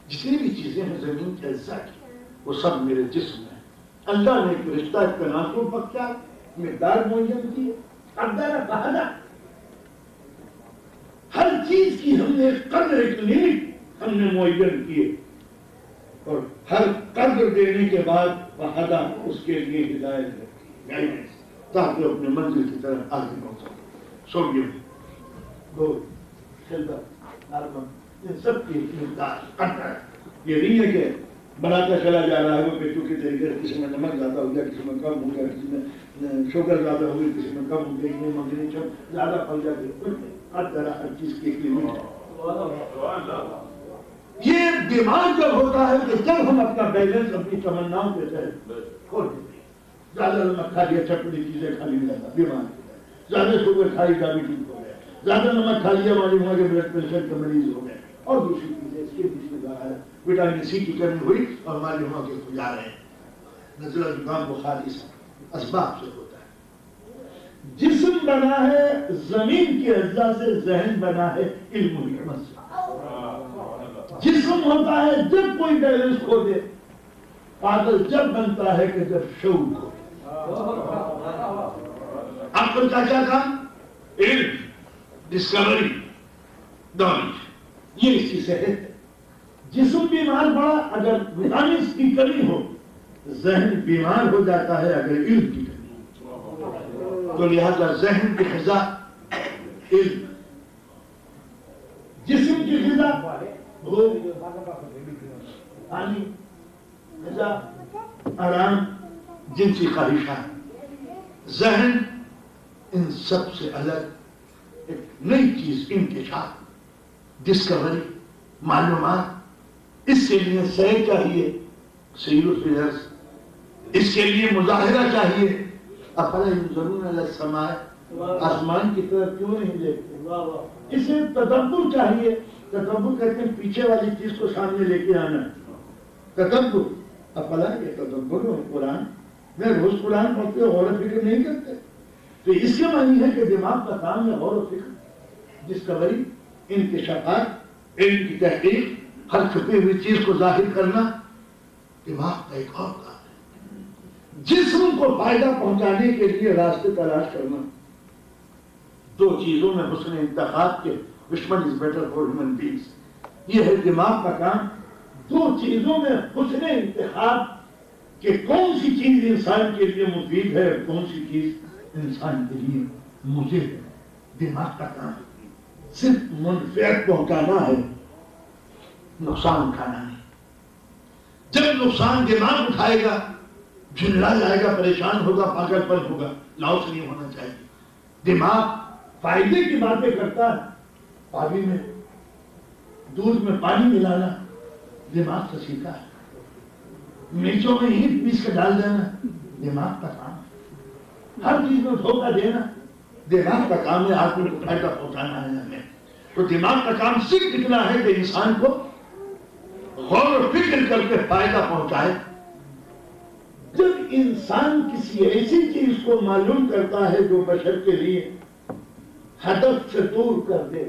Speaker 2: جتنی بھی چیزیں ہیں زمین کے اجزاء کی، وہ سب میرے جسم ہیں۔ اللہ نے ایک رشتہ تناسب بخشا، مقدار معین کی، قدر فہدا، ہر چیز کی ہم نے ایک قدر، ایک لمٹ ہم نے معین کیے، اور ہر قدر دینے کے بعد فہدا اس کے لیے ہدایت رکھی، گائیڈنس، تاکہ اپنے منزل کی طرف آگے پہنچا۔ سوڈیم، گولڈ، سلور، کاربن، ان سب کی مقدار قدر، یہ نہیں ہے کہ بناتا چلا جا رہا ہے وہ پیٹو کے طریقے سے، کسی میں نمک زیادہ ہو گیا، کسی میں کم ہو گیا، کسی میں شوگر زیادہ ہو گئی، کسی میں کم ہو گئی، یہ منگنی چم زیادہ پھل جاتی، ہر طرح ہر چیز کی ایک لمٹ ہے۔ یہ دماغ جب ہوتا ہے کہ جب ہم اپنا بیلنس اپنی تمناؤں کے تحت کھول دیتے ہیں، زیادہ نمک کھا لیا، چٹپٹی چیزیں کھا لی جاتا بیمار ہو گیا، زیادہ شوگر کھائی ڈائبٹیز ہو گیا، زیادہ نمک کھا لیا معلوم ہوا کہ بلڈ پریشر کا مریض ہو گیا، اور دوسری چیزیں اس کے پیچھے ظاہر ہے وٹامن سی کی کمی ہوئی اور معلوم ہوا کہ جا رہے ہیں، نزلہ زکام بخار اس اسباب سے ہوتا ہے۔ جسم بنا ہے زمین کے اجزاء سے، ذہن بنا ہے علم و حکمت سے۔ جسم ہوتا ہے جب کوئی بیلنس کھو دے، پاگل جب بنتا ہے کہ جب شعور کھو دے۔ عقل کا کیا کام؟ علم، ڈسکوری، نالج، یہ اس کی صحت ہے۔ جسم بیمار پڑا اگر وٹامنس کی کمی ہو، ذہن بیمار ہو جاتا ہے اگر علم کی کمی ہو، تو لہذا ذہن کی غذا علم، جسم کی غذا پانی، غذا، آرام، جنسی خواہشات۔ ذہن ان سب سے الگ ایک نئی چیز، انکشاف، ڈسکوری، معلومات۔ اس کے لیے سیر چاہیے، سیر و فیض، اس کے لیے مظاہرہ چاہیے۔ افلا ینظرون الی السماء، آسمان کی طرف کیوں نہیں دیکھتے؟ اسے تدبر چاہیے۔ تدبر کہتے ہیں پیچھے والی چیز کو سامنے لے کے آنا، تدبر۔ افلا یتدبرون القرآن، میں روز قرآن پڑھتے غور و فکر نہیں کرتے، تو اس کے معنی ہے کہ دماغ کا کام ہے غور و فکر، ڈسکوری، انکشافات، علم کی تحقیق، ہر چھپی ہوئی چیز کو ظاہر کرنا دماغ کا ایک اور کام ہے۔ جسم کو فائدہ پہنچانے کے لیے راستے تلاش کرنا، دو چیزوں میں حسن انتخاب کے، which one is better for human beings، یہ ہے دماغ کا کام۔ دو چیزوں میں حسن انتخاب کہ کون سی چیز انسان کے لیے مفید ہے، کون سی چیز انسان کے لیے مضر ہے، دماغ کا کام صرف منفعت پہنچانا ہے، نقصان اٹھانا نہیں۔ جب نقصان دماغ اٹھائے گا، جھنڈا جائے گا، پریشان ہوگا، پاگل پن ہوگا، لاؤس نہیں ہونا چاہیے۔ دماغ فائدے کی باتیں کرتا ہے، پانی میں دودھ میں پانی ملانا دماغ سے سیکھا ہے، مرچوں میں ہی پیس کے ڈال دینا دماغ کا کام ہے، ہر چیز میں دھوکہ دینا دماغ کا کام ہے، آدمی کو فائدہ پہنچانا ہے ہمیں۔ تو دماغ کا کام صرف اتنا ہے کہ انسان کو غور و فکر کر کے فائدہ پہنچائے۔ جب انسان کسی ایسی چیز کو معلوم کرتا ہے جو بشر کے لیے ہدف سے دور کر دے،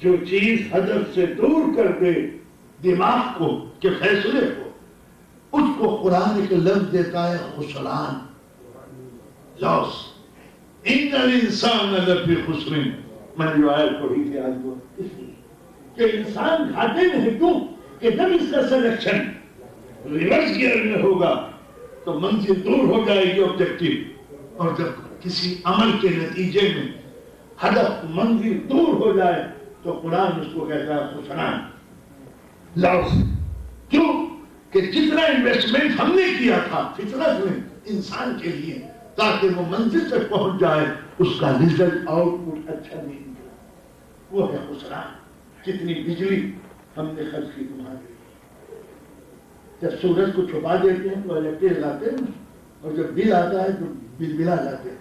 Speaker 2: جو چیز ہدف سے دور کر دے دماغ کو کہ فیصلے کو، کو قرآن ایک لفظ دیتا ہے خسران، لاس. ان الانسان لفی خسر. میں نے جو آیت پڑھی تھی آج وہ کہ انسان گھاٹے میں ہے. کیوں کہ جب اس کا سلیکشن ریورس گیئر میں ہوگا تو منزل دور ہو جائے گی آبجیکٹو، اور جب کسی عمل کے نتیجے میں ہدف منزل دور ہو جائے تو قرآن اس کو کہتا ہے خسران، لاس. کیوں کہ جتنا انویسٹمنٹ ہم نے کیا تھا فطرت میں انسان کے لیے تاکہ وہ منزل تک پہنچ جائے، اس کا رزلٹ آؤٹ پٹ اچھا نہیں نکلا، وہ ہے خسران. کتنی بجلی ہم نے خرچ کی تمہارے لیے. جب سورج کو چھپا دیتے ہیں تو الیکٹرک لگاتے ہیں، اور جب بل آتا ہے تو بل بلا جاتے ہیں.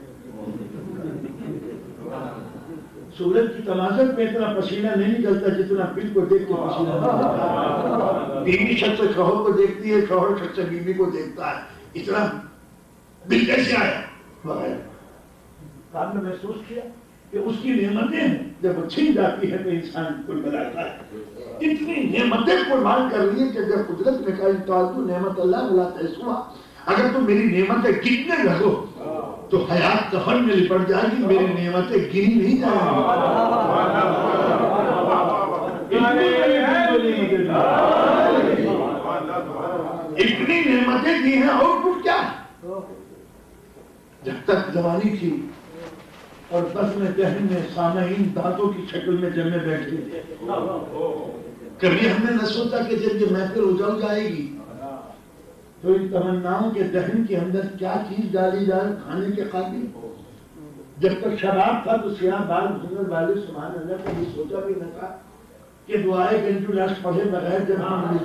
Speaker 2: سورج کی تماشت میں اتنا پسینہ نہیں نکلتا جتنا بل کو دیکھ کے پسینہ نکلتا ہے. بیوی شخص شوہر کو دیکھتی ہے، شوہر شخص بیوی کو دیکھتا ہے. اتنا بل کیسے آیا وغیرہ. آپ نے محسوس کیا کہ اس کی نعمتیں ہیں جب وہ چھن جاتی ہے تو انسان کو بلاتا ہے. اتنی نعمتیں قربان کر لی کہ جب قدرت نے کہا تو نعمت اللہ بلاتا ہے سوا، اگر تم میری نعمتیں گننے لگو تو حیات کفن میں لپٹ جائے گی، میری نعمتیں گنی نہیں جائیں گی. اتنی نعمتیں دی ہیں، اور کچھ کیا. جب تک جوانی تھی اور بس میں ذہن میں سامعین دانتوں کی شکل میں جمے بیٹھتے تھے، کبھی ہم نے نہ سوچا کہ جب یہ محفل اجڑ جائے گی تو ان تمناؤں کے دہن کے اندر کیا چیز ڈالی جائے کھانے کے قابل. جب تک شراب تھا تو سیاہ بال گھومنے والے سبحان اللہ کو بھی سوچا بھی نہ تھا کہ دعائے گنجو لاش پڑھے بغیر جب ہم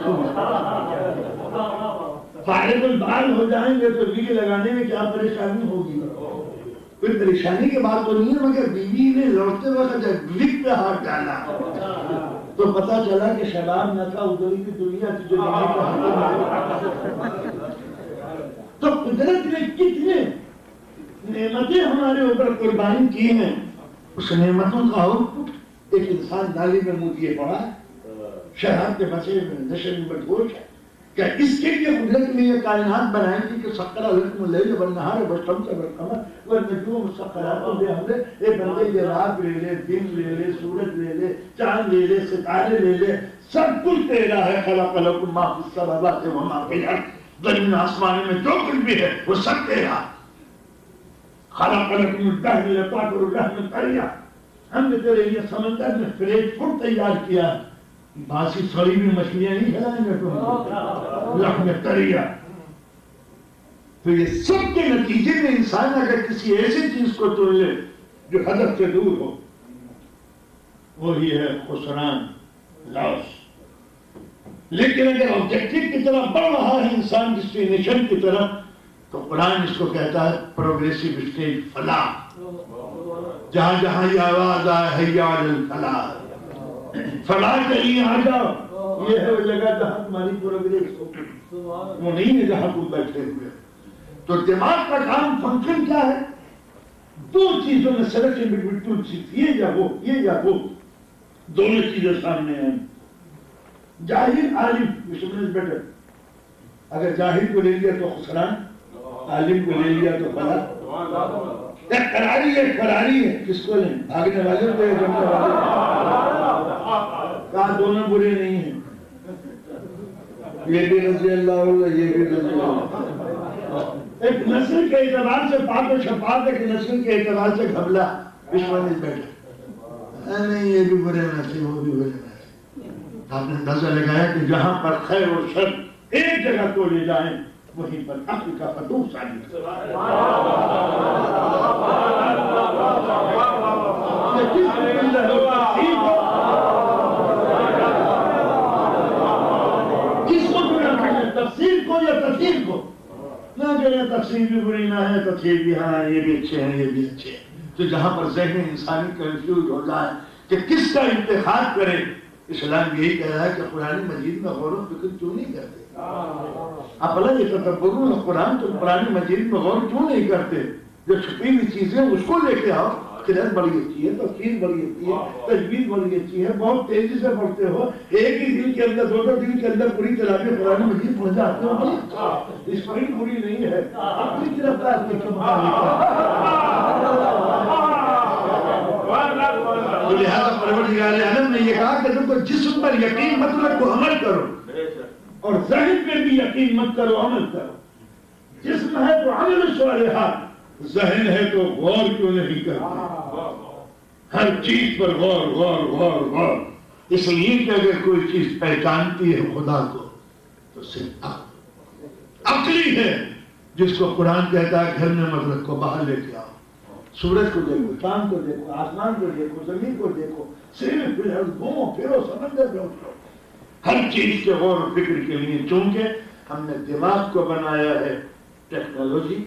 Speaker 2: فارغ البال ہو جائیں گے تو بیوی لگانے میں کیا پریشانی ہوگی. کوئی پریشانی کی بات تو نہیں ہے، مگر بیوی نے لوٹتے وقت جب وک پہ ہاتھ ڈالا تو پتا چلا کہ شباب نہ تھا، ادھر کی دنیا تھی جو تو قدرت نے کتنے نعمتیں ہمارے اوپر قربانی کی ہیں. اس نعمتوں کا آؤٹ ایک انسان نالی میں منہ دیے پڑا ہے، شراب کے بچے میں نشے میں بدگوش ہے. کیا اس کے لیے قدرت نے یہ کائنات بنائی تھی کہ سخر لکم اللیل والنہار والشمس والقمر والنجوم مسخرات بامرہ. ایک بندے یہ رات لے لے، دن لے لے، سورج لے لے، چاند لے لے، ستارے لے لے، سب کچھ تیرا ہے. خلق لکم ما فی السماوات وما فی الارض. زمین آسمان میں جو کچھ بھی ہے وہ سب تیرا. خلق لکم الدہر لتاکلوا لحما طریا. ہم نے تیرے لیے سمندر میں فریش فوڈ تیار کیا. باسی سڑی بھی مچھلیاں نہیں کھلائیں گے تو لحم طریا. تو یہ سب کے نتیجے میں انسان اگر کسی ایسی چیز کو چن لے جو ہدف سے دور ہو، وہی ہے خسران، لاس. لیکن اگر آبجیکٹو کی طرف بڑھ رہا ہے انسان ڈیسٹینیشن کی طرف تو قرآن اس کو کہتا ہے پروگریسو اسٹیج، فلاح. جہاں جہاں یہ آواز آئے حیا علی الفلاح، فلاح کے لیے آ جاؤ، یہ ہے وہ جگہ جہاں تمہاری پروگریس ہو. وہ نہیں ہے جہاں تم بیٹھے ہوئے. تو دماغ کا کام فنکشن کیا ہے؟ دو چیزوں میں سلیکشن بٹوین ٹو چیز، یہ یا وہ، یہ یا وہ. دونوں چیزیں سامنے آئیں. جاہل عالم which one is better؟ اگر جاہل کو لے لیا تو خسران، عالم کو لے لیا تو فلاح. فراری ہے، فراری ہے، کس کو لیں؟ بھاگنے والے کو یا جمنے والے؟ کہا دونوں برے نہیں ہیں، یہ بھی رضی اللہ عنہ، یہ بھی رضی اللہ. ایک نسل کے اعتبار سے پاک و شفاف، ایک نسل کے اعتبار سے گھبلا. which one is better؟ نہیں یہ بھی برے نہ تھے، وہ بھی برے نہ تھے. آپ نے اندازہ لگایا کہ جہاں پر خیر اور شر ایک جگہ کو لے جائیں وہیں پر حق کا فتوح ثابت. کس کو چنا کرنا، تفسیر کو یا تفسیر کو؟ نہ جو ہے تفسیر بھی بری نہ ہے تفسیر بھی، ہاں یہ بھی اچھے ہیں یہ بھی اچھے ہیں. تو جہاں پر ذہن انسانی کنفیوز ہو جائے کہ کس کا انتخاب کرے، اسلام یہی کہہ رہا ہے کہ قرآن مجید میں غور و فکر کیوں نہیں کرتے؟ افلا یتدبرون القرآن، تو قرآن مجید میں غور کیوں نہیں کرتے؟ جو چھپی ہوئی چیزیں اس کو لے کے آؤ. قرأت بڑی اچھی ہے، تفسیر بڑی اچھی ہے، تجوید بڑی اچھی ہے، بہت تیزی سے پڑھتے ہو، ایک ہی دن کے اندر 2 دن کے اندر پوری تلاوت قرآن مجید پڑھ جاتے ہو، اس کوئی بری نہیں ہے، اپنی گرفتار کے تو لہذا پروردگار عالم نے یہ کہا کہ تم کو جسم پر یقین مت رکھو، عمل کرو، اور ذہن پہ بھی یقین مت کرو، عمل کرو۔ جسم ہے تو عمل صالحات، ذہن ہے تو غور کیوں نہیں کرتے؟ ہر چیز پر غور غور غور غور، اس لیے کہ اگر کوئی چیز پہچانتی ہے خدا کو تو صرف عقلی ہے، جس کو قرآن کہتا ہے گھر میں مت رکھو، باہر لے کے آؤ، سورج کو دیکھو، چاند کو دیکھو، آسمان کو دیکھو، زمین کو دیکھو، صرف گھومو پھرو، سمندر میں اترو، ہر چیز کے غور و فکر کے لیے، چونکہ ہم نے دماغ کو بنایا ہے ٹیکنالوجی،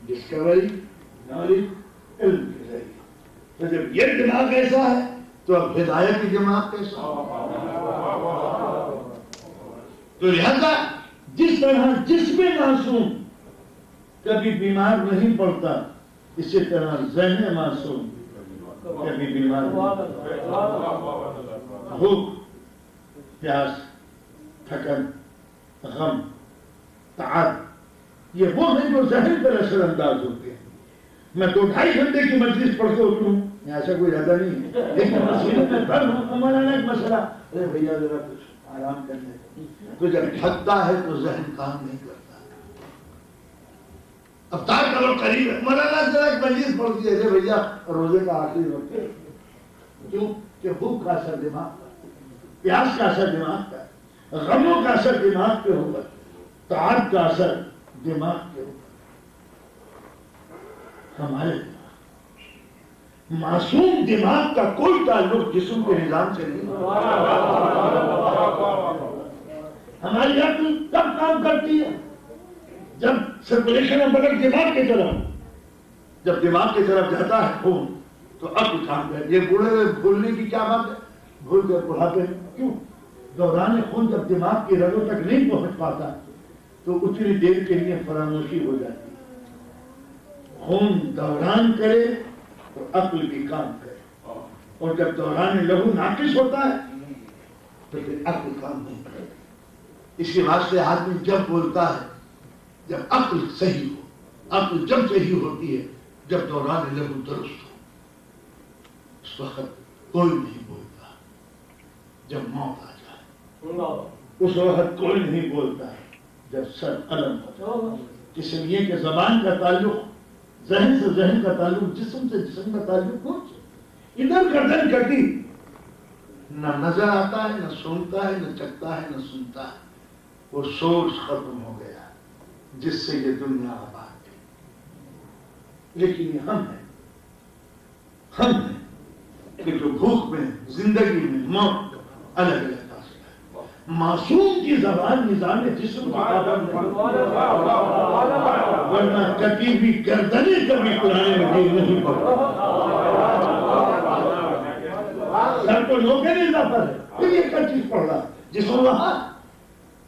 Speaker 2: ڈسکوری، نالج، علم کے ذریعے۔ تو جب یہ دماغ ایسا ہے تو اب ہدایت کی دماغ کیسا؟ تو لہذا جس طرح جسم معصوم کبھی بیمار نہیں پڑتا، اسی طرح ذہن معصوم کبھی بیمار نہیں پڑتا۔ بھوک، پیاس، تھکن، غم، تعب، یہ وہ ہیں جو ذہن پر اثر انداز ہوتے ہیں۔ میں 2-2.5 گھنٹے کی مجلس پڑھ کے اٹھوں، ایسا کوئی زیادہ نہیں ہے، لیکن مسئلے میں درد ہوں، مولانا ایک مسئلہ، ارے بھیا ذرا کچھ آرام کرنے، تو جب تھکتا ہے تو ذہن کام نہیں کرتا۔ افطار کرو قریب ہے، مولانا ذرا ایک مجلس پڑھ دیے، ارے بھیا روزے کا آخری وقت ہے، کیوں کہ بھوک کا اثر دماغ پر، پیاس کا اثر دماغ پر، غموں کا اثر دماغ پہ ہوگا، تعب کا اثر دماغ پہ ہوگا۔ ہمارے معصوم دماغ کا کوئی تعلق جسم کے نظام سے نہیں۔ ہماری عقل کب کام کرتی ہے؟ جب سرکولیشن آف بلڈ دماغ کی طرف، جب دماغ کی طرف جاتا ہے خون تو عقل کام کرتی ہے۔ یہ بوڑھے ہوئے بھولنے کی کیا بات ہے؟ بھول کر بڑھاپے میں کیوں؟ دوران خون جب دماغ کی رگوں تک نہیں پہنچ پاتا تو اتنی دیر کے لیے فراموشی ہو جاتی ہے۔ خون دوران کرے تو عقل بھی کام کرے، اور جب دوران لہو ناقص ہوتا ہے تو پھر عقل کام نہیں کرے۔ اسی واسطے آدمی جب بولتا ہے جب عقل صحیح ہو، عقل جب صحیح ہوتی ہے جب دوران لہو درست ہو، اس وقت کوئی نہیں بولتا۔ جب موت آ جائے اس وقت کوئی نہیں بولتا ہے، جب سر قلم ہو جائے۔ اس لیے کہ زبان کا تعلق ذہن سے، ذہن کا تعلق جسم سے، جسم کا تعلق کچھ ادھر گردن کٹی، نہ نظر آتا ہے، نہ سنتا ہے، نہ چکتا ہے، نہ سنتا ہے، وہ سورس ختم ہو گیا جس سے یہ دنیا آباد تھی۔ لیکن یہ ہم ہیں کہ جو بھوک میں، زندگی میں، موت الگ الگ فاصلہ ہے۔ معصوم کی زبان نظام جسم کی پابند ہے، ورنہ کبھی بھی گردنیں کبھی قرآن مجید نہیں پڑھتا۔ سر کو لوگے نہیں لاتا ہے، پھر یہ کیا چیز پڑھ رہا؟ جسم وہاں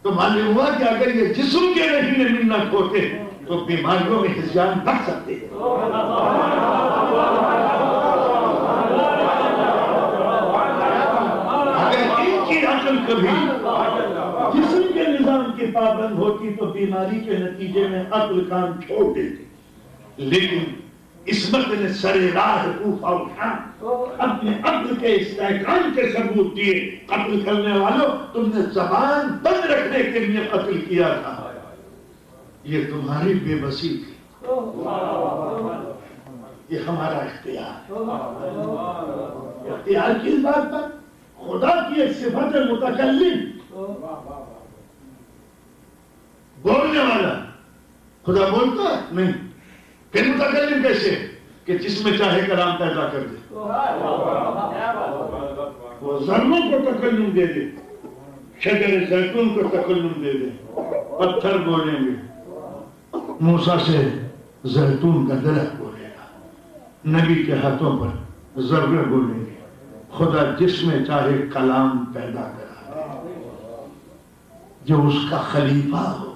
Speaker 2: تو معلوم ہوا کہ اگر یہ جسم کے رہنے منت ہوتے تو بیماریوں میں ہذیان بڑھ سکتے ہیں۔ اگر ان کی عقل کبھی جسم کے نظام کی پابند ہوتی تو بیماری کے نتیجے میں عقل کام چھوڑ دیتی، لیکن عصمت نے سر راہ کوفہ اٹھا، اپنے عقل کے استحکام کے ثبوت دیے۔ قتل کرنے والوں، تم نے زبان بند رکھنے کے لیے قتل کیا تھا، یہ تمہاری بے بسی تھی، یہ ہمارا اختیار۔ اختیار کی بات پر خدا کی ایک صفت متکلم، بولنے والا۔ خدا بولتا ہے نہیں، پھر متکلم کیسے؟ کہ جس میں چاہے کلام پیدا کر دے، وہ ذروں کو تکلم دے دے، شجر زیتون کو تکلم دے دے، پتھر بولیں گے، موسیٰ سے زیتون کا درخت بولے گا، نبی کے ہاتھوں پر ذرے بولیں گے۔ خدا جس میں چاہے کلام پیدا کرا دے، جو اس کا خلیفہ ہو،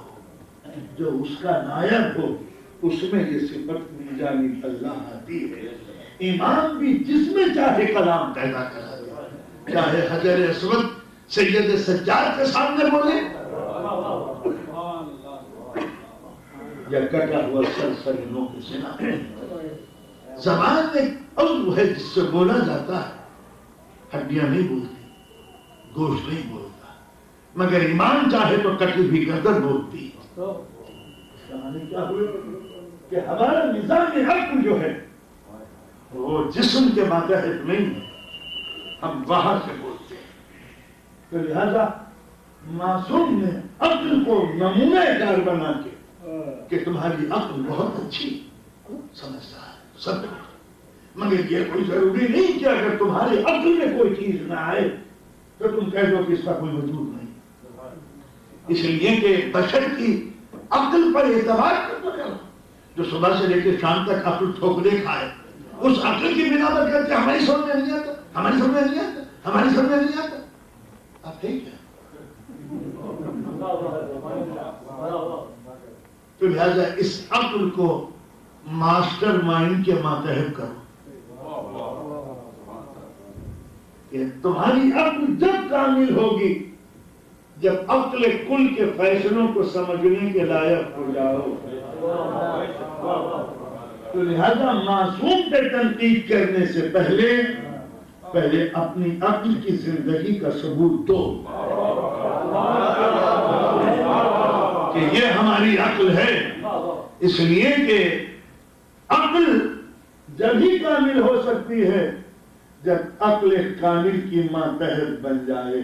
Speaker 2: جو اس کا نائب ہو، اس میں یہ صفت من جانب اللہ آتی ہے امام بھی جس میں چاہے کلام پیدا کرا دے، چاہے حجر اسود سید سجاد کے سامنے بولے یا کٹا ہوا سر نو کے سنا۔ زبان ایک عضو ہے جس سے بولا جاتا ہے، ہڈیاں نہیں بولتی، گوشت نہیں بولتا، مگر ایمان چاہے تو کٹی بھی گردن بولتی۔ کیا ہوئے کہ ہمارا نظام عقل جو ہے وہ جسم کے ماتحت نہیں ہے، ہم باہر سے بولتے ہیں۔ تو لہذا معصوم نے عقل کو نمونہ کار بنا کے کہ تمہاری عقل بہت اچھی سمجھتا ہے سب، مگر یہ کوئی ضروری نہیں کہ اگر تمہاری عقل میں کوئی چیز نہ آئے تو تم کہہ دو کہ اس کا کوئی وجود نہیں۔ اس لیے کہ بشر کی عقل پر اعتبار کرو، جو صبح سے لے کے شام تک عقل ٹھوکرے کھائے، اس عقل کی بنا پر کہتے ہیں ہماری سمجھ میں نہیں آتا، ہماری سمجھ میں نہیں آتا، ہماری سمجھ میں نہیں آتا۔ آپ ٹھیک ہے؟ تو لہذا اس عقل کو ماسٹر مائنڈ کے ماتحت کرو کہ تمہاری عقل جب کامل ہوگی جب عقل کل کے فیصلوں کو سمجھنے کے لائق ہو جاؤ۔ تو لہذا معصوم پہ تنقید کرنے سے پہلے اپنی عقل کی زندگی کا ثبوت دو کہ یہ ہماری عقل ہے۔ اس لیے کہ عقل جب ہی کامل ہو سکتی ہے جب عقل کامل کی ماتحت بن جائے۔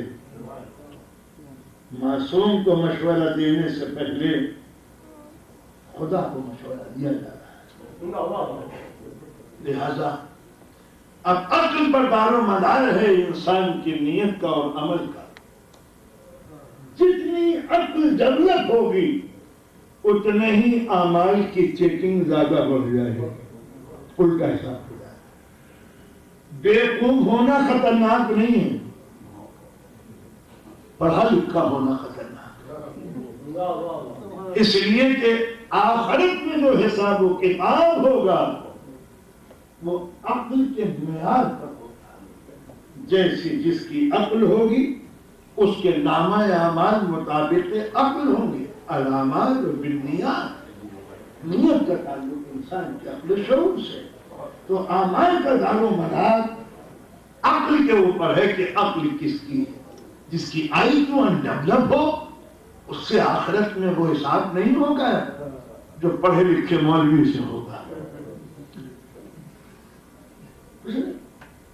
Speaker 2: معصوم کو مشورہ دینے سے پہلے خدا کو مشورہ دیا جا رہا ہے۔ لہذا اب عقل پر دار و مدار ہے انسان کی نیت کا اور عمل کا۔ جتنی عقل ڈیولپ ہوگی اتنے ہی اعمال کی چیکنگ زیادہ بڑھ جائے گی، الٹا حساب ہو جائے گا۔ بیوقوف ہونا خطرناک نہیں ہے، پڑھا لکھا ہونا خطرناک ہے۔ اس لیے کہ آخرت میں جو حساب و کتاب ہوگا وہ عقل کے معیار پر ہوگا۔ جیسی جس کی عقل ہوگی اس کے نامہ اعمال مطابق عقل ہوں گے۔ الاعمال بالنیات، نیت کا تعلق انسان کے عقل شعور سے، تو اعمال کا دار و مدار عقل کے اوپر ہے کہ عقل کس کی ہے۔ جس کی آئی کیو انڈیولپ ہو اس سے آخرت میں وہ حساب نہیں ہوگا جو پڑھے لکھے مولوی سے ہوگا۔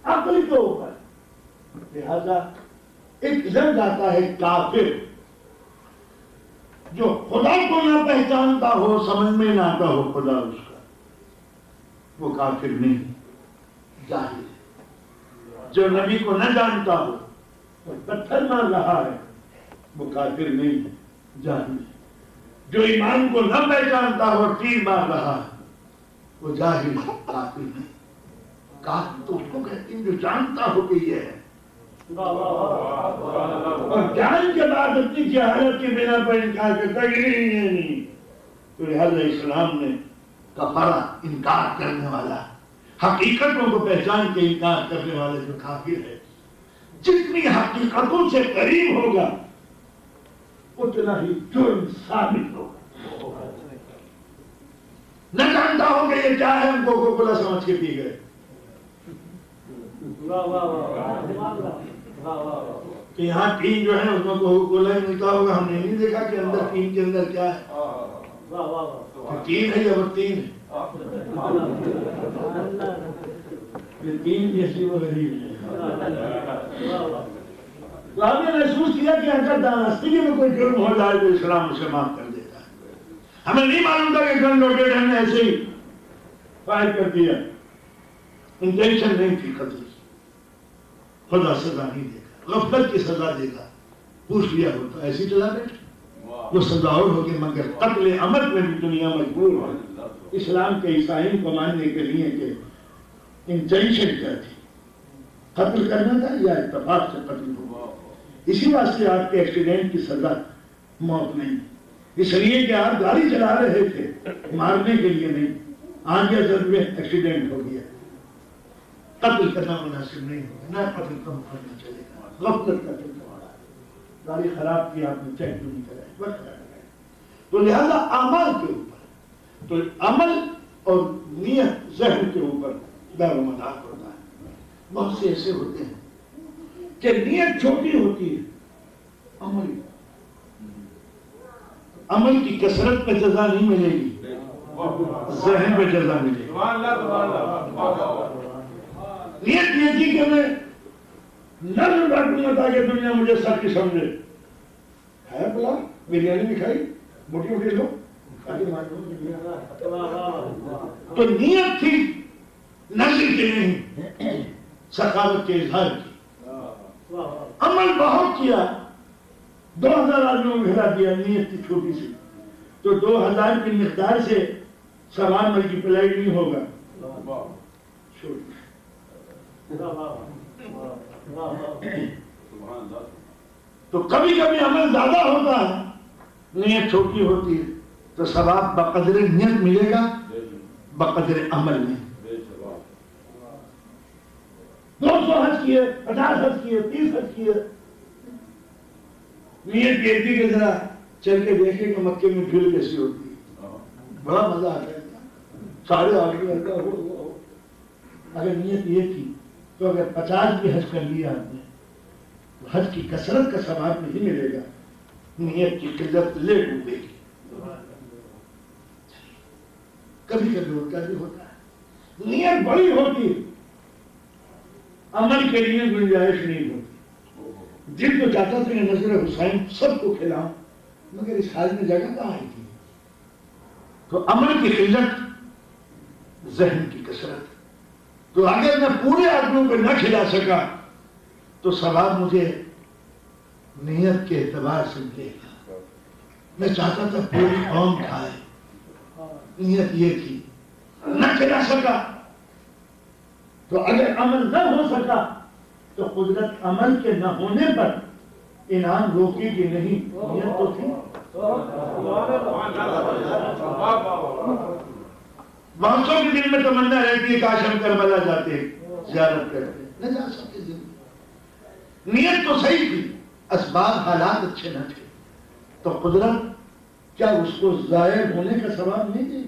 Speaker 2: عقل کے اوپر لہذا ایک لفظ آتا ہے کافر، جو خدا کو نہ پہچانتا ہو، سمجھ میں نہ آتا ہو خدا اس کا، وہ کافر نہیں، جاہل ہے۔ جو نبی کو نہ جانتا ہو اور پتھر مار رہا ہے وہ کافر نہیں ہے، جاہل ہے۔ جو ایمان کو نہ پہچانتا ہو اور تیر مار رہا ہے وہ جاہل ہے، کافر نہیں۔ کافر تو اس کو کہتے ہیں جو جانتا ہو کہ یہ ہے، اور جان کے بعد اپنی جہالت کی بنا پر انکار کرتا ہے کہ نہیں۔ تو لہذا اسلام نے کفارہ انکار کرنے والا، حقیقتوں کو پہچان کے انکار کرنے والے جو کافر ہے، جتنی حقیقتوں سے قریب ہوگا اتنا ہی جرم ثابت ہوگا۔ نہ جانتا ہو کہ یہ کیا ہے، ہم کو کولا سمجھ کے پی گئے کہ یہاں ٹین جو ہے اس میں کولا ہی ملتا ہوگا، ہم نے نہیں دیکھا کہ اندر ٹین کے اندر کیا ہے، ٹین ہے یا بتین ہے، ٹین جیسی وہ غریب ہے۔ تو ہم نے محسوس کیا کہ اگر دانستگی میں کوئی جرم ہو جائے تو اسلام اسے معاف کر دیتا ہے۔ ہمیں نہیں معلوم تھا کہ گن لوڈیڈ ہم نے ایسے ہی فائر کر دیا، انٹینشن نہیں تھی قتل کی، خدا سزا نہیں دے گا، غفلت کی سزا دے گا، پوچھ لیا ہوتا ایسی چلا بیٹھے، وہ سزا اور ہوگی، مگر قتل عمد میں بھی دنیا مجبور ہے اسلام کے عیسائیوں کو ماننے کے لیے کہ انٹینشن کیا تھی، قتل کرنا تھا یا اتفاق سے قتل ہوا۔ اسی واسطے آپ کے ایکسیڈنٹ کی سزا موت نہیں، اس لیے کہ آپ گاڑی چلا رہے تھے مارنے کے لیے نہیں، آگے ضرور ایکسیڈنٹ ہو گیا، قتل کرنا مناسب نہیں ہوگا، نہ قتل کا مقدمہ چلے گا، غفلت کا قتل ہو رہا ہے، گاڑی خراب کی آپ نے چیک بھی نہیں کرائی، وقت لگایا، تو لہذا اعمال کے اوپر، تو عمل اور نیت ذہن کے اوپر دار و مدار ہوتا ہے۔ بہت سے ایسے ہوتے ہیں کہ نیت چھوٹی ہوتی ہے، عمل کی کثرت پہ جزا نہیں ملے گی، ذہن پہ جزا ملے گی۔ نیت یہ تھی کہ میں نظر رکھوں گا تاکہ دنیا مجھے سب کی سمجھے، ہے بلا بریانی بھی کھائی، موٹی موٹی لوگ، تو نیت تھی نظر کے نہیں، سخاوت کے اظہار کی۔ عمل بہت کیا، 2000 آدمیوں کو گھرا دیا، نیت تھی چھوٹی سی، تو 2000 کی مقدار سے سوال ملٹی پلائی نہیں ہوگا، تو کبھی کبھی عمل زیادہ ہوتا ہے، نیت چھوٹی ہوتی ہے، تو ثواب بقدر نیت ملے گا، بقدر عمل میں۔ 200 حج کیے، 50 حج کیے، 30 حج کیے، نیت یہ تھی کہ ذرا چل کے دیکھیں کہ مکے میں بھیڑ کیسی ہوتی ہے، بڑا مزہ آتا ہے، سارے آگے آتا ہو۔ اگر نیت یہ تھی تو اگر 50 بھی حج کر لیا آپ نے تو حج کی کثرت کا ثواب نہیں ملے گا، نیت کی قلت لے ڈوبے گی۔ کبھی کبھی ہوتا بھی ہوتا ہے، نیت بڑی ہوتی ہے، عمل کے لیے گنجائش نہیں ہوتی۔ دل تو چاہتا تھا کہ نظر حسین سب کو کھلاؤں، مگر اس حال میں جگہ کہاں آئی تھی، تو عمل کی قلت، ذہن کی کثرت، تو اگر میں پورے آدمیوں کو نہ کھلا سکا تو ثواب مجھے نیت کے اعتبار سے ملے گا۔ میں چاہتا تھا پوری قوم کھائے، نیت یہ تھی، نہ کھلا سکا تو اگر عمل نہ ہو سکا تو قدرت عمل کے نہ ہونے پر انعام روکے گی نہیں، نیت تو تھی۔ بہت سو کے دل میں تمنا رہتی ہے کاش ہم کربلا جاتے، زیارت کرتے، نہ جا سکتے۔ نیت تو صحیح تھی، اسباب حالات اچھے نہ تھے، تو قدرت کیا اس کو ضائع ہونے کا ثواب نہیں دے؟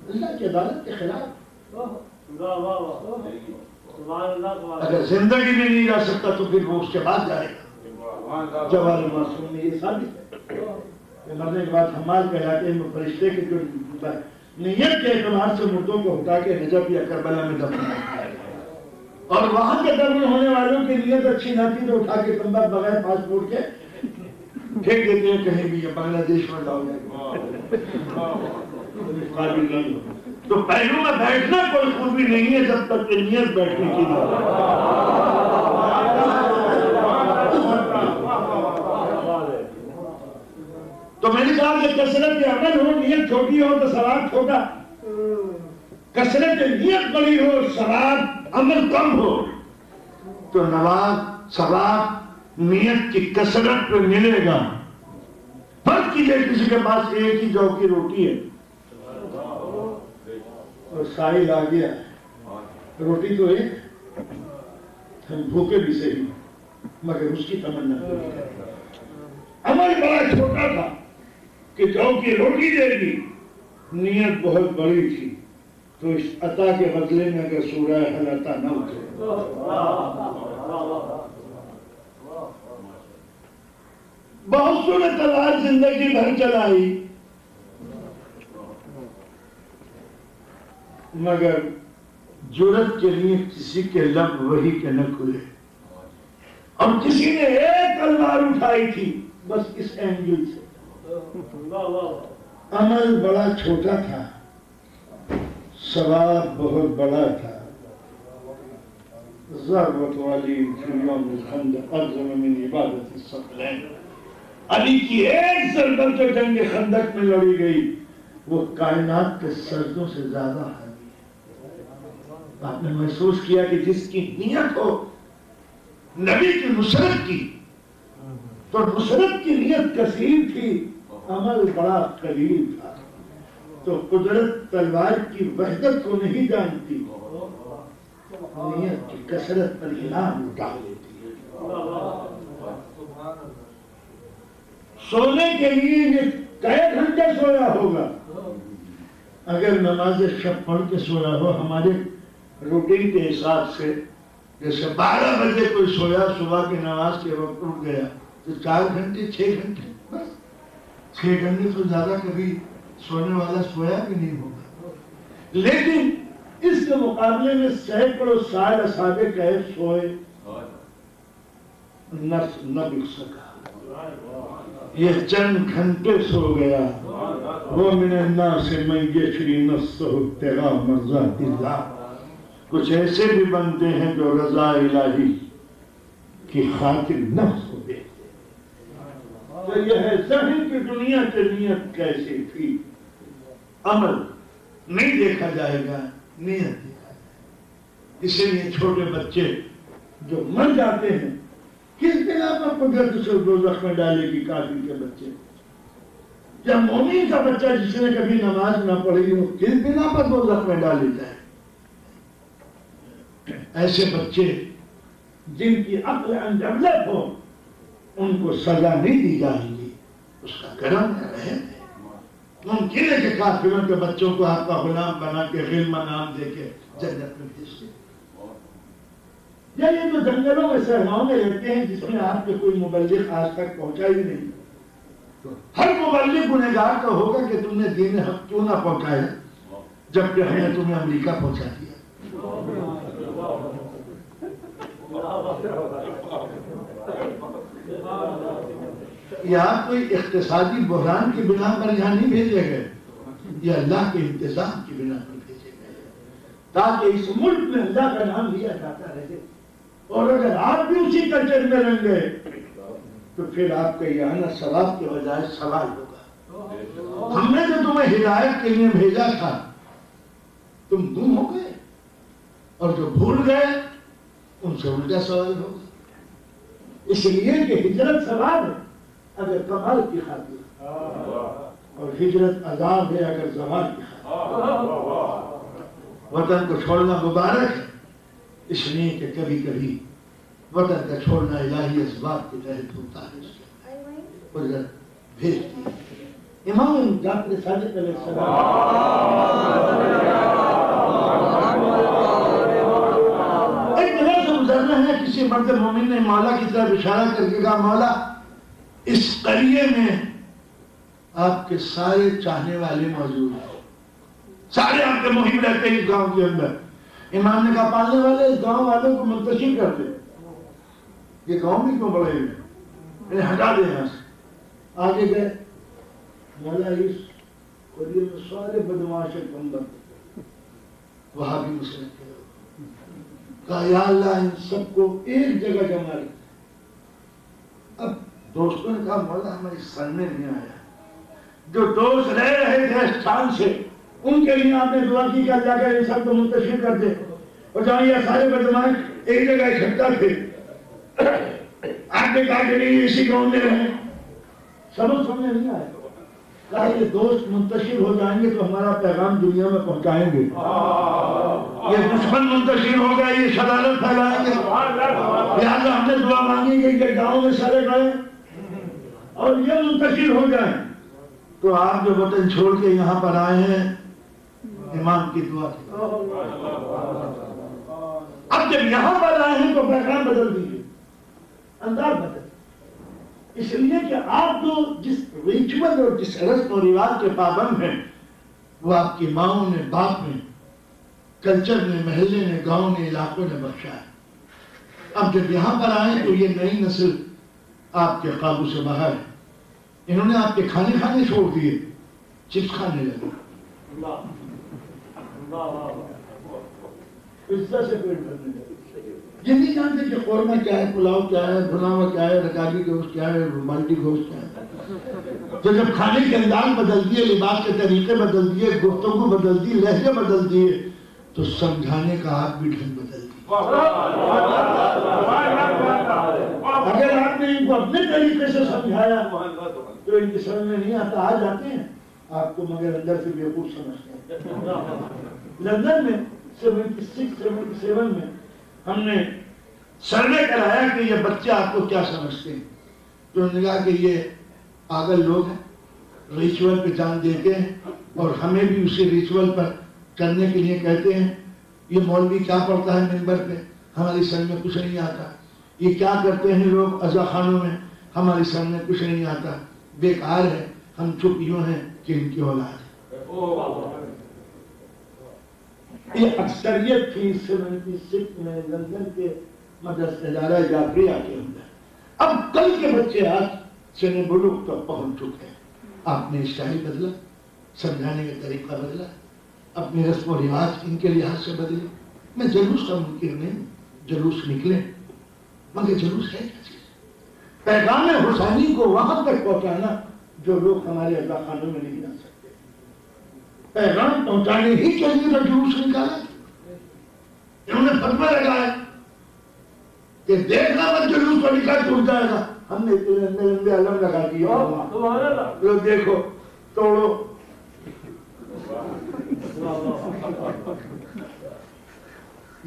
Speaker 2: اللہ کی عدالت کے خلاف۔ اگر زندگی میں نہیں جا سکتا تو پھر وہ اس کے بعد جائے گا۔ جوار معصوم میں یہ ثابت ہے، مرنے کے بعد حمال کہلاتے ہیں، فرشتے کے جو نیت کے اعتبار سے مردوں کو اٹھا کے نجف یا کربلا میں دفن کرتے ہیں، اور وہاں کے دفن ہونے والوں کی نیت اچھی نہ تھی تو اٹھا کے کمبخت بغیر پاسپورٹ کے پھینک دیتے ہیں کہیں بھی، یا بنگلہ دیش میں جاؤ گے قابل نہیں ہو۔ تو پہلو میں بیٹھنا کوئی خوبی نہیں ہے جب تک کہ نیت بیٹھنے کی نہ تو میں نے کہا کہ کثرت عمل ہو، نیت چھوٹی ہو تو ثواب چھوٹا، کثرت نیت بڑی ہو، ثواب عمل کم ہو، تو ثواب نیت کی کثرت پہ ملے گا۔ فرض کیجئے کسی کے پاس ایک ہی جو کی روٹی ہے اور ساحل آ گیا، روٹی تو ایک، ہم بھوکے بھی صحیح مگر اس کی تمنا نہیں۔ عمل بڑا چھوٹا تھا کہ جو کی روٹی دے گی، نیت بہت بڑی تھی، تو اس عطا کے بدلے میں اگر سورہ حل عطا نہ اترے، بہت سو نے تلوار زندگی بھر چلائی مگر جرت کے لیے کسی کے لب وہی کے نہ کھلے، اور کسی نے ایک تلوار اٹھائی تھی بس اس اینگل سے۔ عمل بڑا چھوٹا تھا، ثواب بہت بڑا تھا۔ ضربت علی فی یوم الخندق اعظم من عبادت الثقلین، علی کی ایک ضربت جو جنگ خندق میں لڑی گئی وہ کائنات کے سردوں سے زیادہ ہے۔ آپ نے محسوس کیا کہ جس کی نیت ہو نبی کی نصرت کی تو نصرت کی نیت کثیر تھی، عمل بڑا قلیل تھا، تو قدرت تلوار کی وحدت کو نہیں جانتی، نیت کی کثرت پر انعام لٹا لیتی ہے۔ سونے کے لیے یہ کئے گھنٹے سویا ہوگا؟ اگر نماز شب پڑھ کے سویا ہو ہمارے روٹین کے حساب سے، جیسے 12 بجے کوئی سویا صبح کی نماز کے وقت اٹھ گیا تو 4 گھنٹے 6 گھنٹے بس 6 گھنٹے تو زیادہ کبھی سونے والا سویا بھی نہیں ہوگا۔ لیکن اس کے مقابلے میں سینکڑوں سال اصحاب کہف سوئے، نفس نہ بک سکا، یہ چند گھنٹے سو گیا۔ وَمِنَ النَّاسِ مَن يَشْرِي نَفْسَهُ ابْتِغَاءَ مَرْضَاتِ اللَّهِ، کچھ ایسے بھی بنتے ہیں جو رضا الہی کی خاطر نفس کو دیتے ہیں۔ تو یہ ہے ذہن کی دنیا کی نیت کیسی تھی، عمل نہیں دیکھا جائے گا، نیت دیکھا جائے گا۔ اسی لیے چھوٹے بچے جو مر جاتے ہیں کس بنا پر قدرت سے دوزخ میں ڈالے گی کافر کے بچے؟ یا مومن کا بچہ جس نے کبھی نماز نہ پڑھی ہو کس بنا پر دوزخ میں ڈالے جائے؟ ایسے بچے جن کی عقل اندرلت ہو ان کو سزا نہیں دی جائے گی، اس کا کرم رہے۔ ممکن ہے کہ کافروں کے بچوں کو آپ کا غلام بنا کے غلام نام دے کے جنت میں بھیج دے، یا یہ جو جنگلوں میں صحراؤں میں رہتے ہیں جس میں آپ کے کوئی مبلغ آج تک پہنچا ہی نہیں، تو ہر مبلغ گنہگار کا ہوگا کہ تم نے دین حق کیوں نہ پہنچایا جبکہ ہم نے تمہیں امریکہ پہنچا دیا۔ یہ آپ کوئی اقتصادی بحران کی بنا پر یہاں نہیں بھیجے گئے، یہ اللہ کے انتظام کی بنا پر بھیجے گئے تاکہ اس ملک میں اللہ کا نام لیا جاتا رہے۔ اور اگر آپ بھی اسی کلچر میں رہیں گے تو پھر آپ کا یہ آنا ثواب کے بجائے سوال ہوگا۔ ہم نے جو تمہیں ہدایت کے لیے بھیجا تھا تم گم ہو گئے، اور جو بھول گئے ان سے الٹا سوال ہوگا۔ اس لیے کہ ہجرت ثواب ہے اگر کمال کی خاطر، اور ہجرت عذاب ہے اگر زوال کی خاطر۔ وطن کو چھوڑنا مبارک ہے اس لیے کہ کبھی کبھی وطن کا چھوڑنا الہی اسباب کے تحت ہوتا ہے، قدرت بھیجتی ہے۔ امام جعفر صادق علیہ السلام ایک جگہ سے گزرنا ہے، کسی مرد مومن نے مولا کی طرف اشارہ کر کے کہا مولا اس قریے میں آپ کے سارے چاہنے والے موجود ہیں، سارے آپ کے محب رہتے ہیں اس گاؤں کے اندر۔ امام نے کہا پالنے والے اس گاؤں والوں کو منتشر کر دے، یہ گاؤں بھی کیوں بڑے ہوئے، انہیں ہٹا دے یہاں سے۔ آگے گئے، مولا اس قریے میں سارے بدمعاش بندر وہاں بھی مسلم تھے، کہا یا اللہ ان سب کو ایک جگہ جمع رکھ۔ اب دوستوں نے کہا مولا ہماری سن میں نہیں آیا، جو دوست رہ رہے تھے استھان سے ان کے لیے آپ نے دعا کی کہ اللہ کا یہ سب کو منتشر کر دے، اور جہاں یہ سارے بدمعاش ایک جگہ اکٹھا تھے آپ نے کہا کہ نہیں اسی گاؤں میں رہیں، سمجھ میں نہیں آیا۔ کہا یہ دوست منتشر ہو جائیں گے تو ہمارا پیغام دنیا میں پہنچائیں گے، یہ دشمن منتشر ہو گئے یہ شرارت پھیلائیں گے، لہٰذا ہم نے دعا مانگی گئی کہ گاؤں میں سارے گئے اور یہ منتشر ہو جائیں، تو آپ جو وطن چھوڑ کے یہاں پر آئے ہیں امام کی دعا کی۔ اب جب یہاں پر آئے ہیں تو پیغام بدل دیجیے، انداز بدل، اس لیے کہ آپ جو جس ریچول اور جس رسم و رواج کے پابند ہیں وہ آپ کی ماؤں نے، باپ نے، کلچر نے، محلے نے، گاؤں نے، علاقوں نے بخشا ہے۔ اب جب یہاں پر آئے تو یہ نئی نسل آپ کے قابو سے باہر ہے، انہوں نے آپ کے کھانے چھوڑ دیے، چپس کھانے لگے، پزا سے پیٹ بھرنے لگے، یہ نہیں جانتے کہ قورمہ کیا ہے، پلاؤ کیا ہے، بھنا ہوا کیا ہے، رکاجی گوشت کیا ہے، مالٹی گوشت کیا ہے۔ تو جب کھانے کے انداز بدل دیے، لباس کے طریقے بدل دیے، گفتگو بدل دی، لہجے بدل دیے، تو سمجھانے کا آپ بھی ڈھنگ بدل دیا۔ اگر آپ نے ان کو اپنے طریقے سے سمجھایا تو ان کی سمجھ میں نہیں آتا، آ جاتے ہیں آپ کو مگر اندر سے بیوقوف سمجھتے ہیں۔ لندن میں 76-77 میں ہم نے سروے کرایا کہ یہ بچے آپ کو کیا سمجھتے ہیں، تو انہوں نے کہا کہ یہ پاگل لوگ ہیں، ریچول پہ جان دیتے ہیں اور ہمیں بھی اسی ریچول پر کرنے کے لیے کہتے ہیں. یہ مولوی کیا پڑھتا ہے ممبر پہ، ہماری سمجھ میں کچھ نہیں آتا. یہ کیا کرتے ہیں لوگ عزا خانوں میں، ہماری سمجھ میں کچھ نہیں آتا. بیکار ہے، ہم چپ یوں ہیں کہ ان کی اولاد ہے. یہ اکثریت تھی 76 میں لندن کے مدرسہ ادارہ جعفریہ کے اندر. اب کل کے بچے آج سن بلوغ تک پہنچ چکے ہیں. آپ نے اسٹائل بدلا، سمجھانے کا طریقہ بدلا، اپنے رسم و رواج ان کے لحاظ سے بدلے. میں جلوس کا منکر نہیں، جلوس نکلے، مگر جلوس ہے کیا چیز؟ پیغام حسینی کو وہاں تک پہنچانا جو لوگ ہمارے عزا خانوں میں نہیں جا سکتے. پیغام پہنچانے ہی کے لیے تو جلوس نکالا. انہوں نے فتویٰ لگایا کہ دیکھنا مت جلوس کو نکال ٹوٹ جائے گا. ہم نے اتنے لمبے علم لگا دیا، لوگ دیکھو توڑو.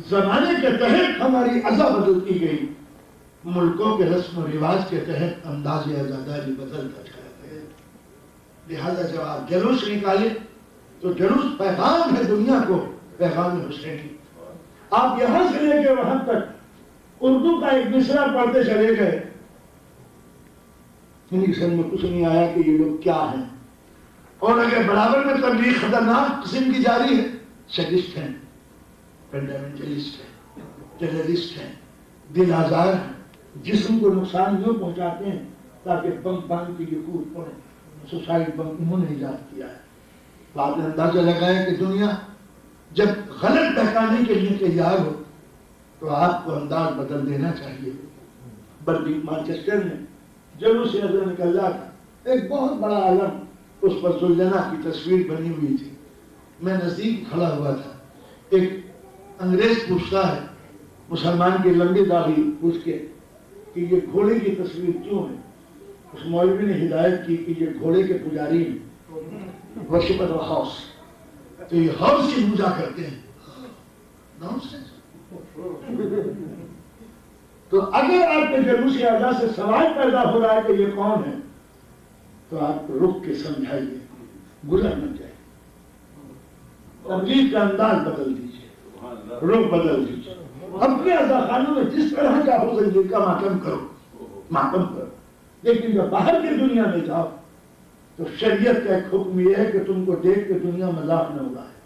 Speaker 2: زمانے کے تحت ہماری عزا بدلتی گئی، ملکوں کے رسم و رواج کے تحت انداز عزاداری بدلتا چلا گیا. لہذا جب آپ جلوس نکالے تو جلوس پیغام ہے دنیا کو، پیغام حسینی. آپ یہاں سے لے کے وہاں تک اردو کا ایک مصرع پڑھتے چلے گئے، انہیں سمجھ میں کچھ نہیں آیا کہ یہ لوگ کیا ہیں. اور اگر برابر میں تبلیغ خطرناک قسم کی جاری ہے، سیڈسٹ ہیں، فنڈامنٹلسٹ ہیں، ٹیررسٹ ہیں، دل آزار ہیں، جسم کو نقصان یوں پہنچاتے ہیں تاکہ بم باندھ کے یہ کود پڑے. سوسائڈ بم انہوں نے ایجاد کیا ہے. تو آپ نے اندازہ لگایا کہ دنیا جب غلط بہکانے کے لیے تیار ہو تو آپ کو انداز بدل دینا چاہیے. برلی مانچسٹر میں جلوس سے نظر نکل جاتا، ایک بہت بڑا علم، اس پر زلجنہ کی تصویر بنی ہوئی تھی. میں نزدیک کھڑا ہوا تھا. ایک انگریز پوچھتا ہے مسلمان کی لمبی داڑھی پوچھ کے کہ یہ گھوڑے کی تصویر کیوں ہے. اس مولوی نے ہدایت کی کہ یہ گھوڑے کے پجاری ہیں، ورشپ آف ہاؤس، تو یہ ہاؤس کی پوجا کرتے ہیں. تو اگر آپ کے جلوس اعضاء سے سوال پیدا ہو رہا ہے کہ یہ کون ہے تو آپ رک کے سمجھائیے، گزر نہ جائے. تبلیغ کا انداز بدل دیجیے، رخ بدل دیجیے. اپنے عزا خانوں میں جس طرح کا ہو زندگی کا ماتم کرو، ماتم کرو. لیکن جب باہر کی دنیا میں جاؤ تو شریعت کا ایک حکم یہ ہے کہ تم کو دیکھ کے دنیا مذاق نہ اڑائے.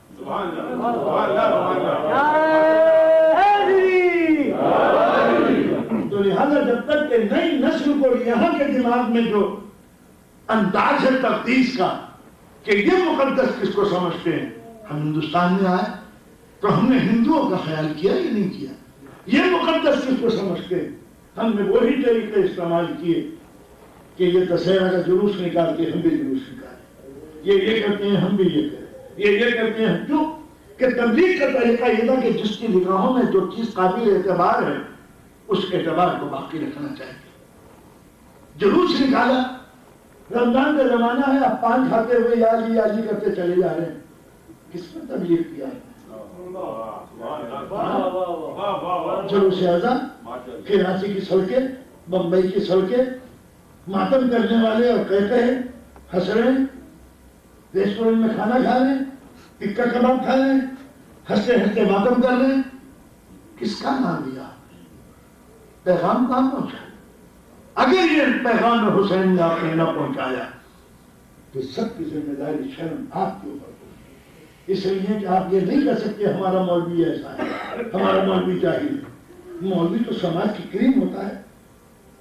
Speaker 2: تو لہذا جب تک کہ نئی نسل کو یہاں کے دماغ میں جو انداز ہے تقدیس کا کہ یہ مقدس کس کو سمجھتے ہیں. ہم ہندوستان میں آئے تو ہم نے ہندوؤں کا خیال کیا یا نہیں کیا؟ یہ مقدس کس کو سمجھتے ہیں؟ ہم نے وہی طریقے استعمال کیے کہ یہ دسہرہ کا جلوس نکالتے ہم بھی جلوس نکالیں، یہ کرتے ہیں ہم بھی یہ کریں، یہ کرتے ہیں. کیوں کہ تبلیغ کا طریقہ یہ تھا کہ جس کی نگاہوں میں جو چیز قابل اعتبار ہے اس اعتبار کو باقی رکھنا چاہیے. جلوس نکالا، رمضان کا زمانہ ہے، آپ پان کھاتے ہوئے یاجی کرتے چلے جا رہے ہیں. کس نے تبلیغ کیا ہے؟ جلوس اعضاء، کراچی کی سڑکیں، بمبئی کی سڑکیں، ماتم کرنے والے اور کہتے ہیں، ہنس رہے ہیں، ریسٹورنٹ میں کھانا کھا رہے ہیں، ٹکا کباب کھا رہے ہیں، ہنستے ہنستے ماتم کر رہے ہیں. کس کا نام لیا؟ پیغام کہاں پہنچا؟ اگر یہ پیغام حسین نے آپ نے نہ پہنچایا تو سب کی ذمہ داری شرم آپ کے اوپر ہوگی. اس لیے کہ آپ یہ نہیں کہہ سکتے ہمارا مولوی ایسا ہے، ہمارا مولوی جاہل ہے. مولوی تو سماج کی کریم ہوتا ہے،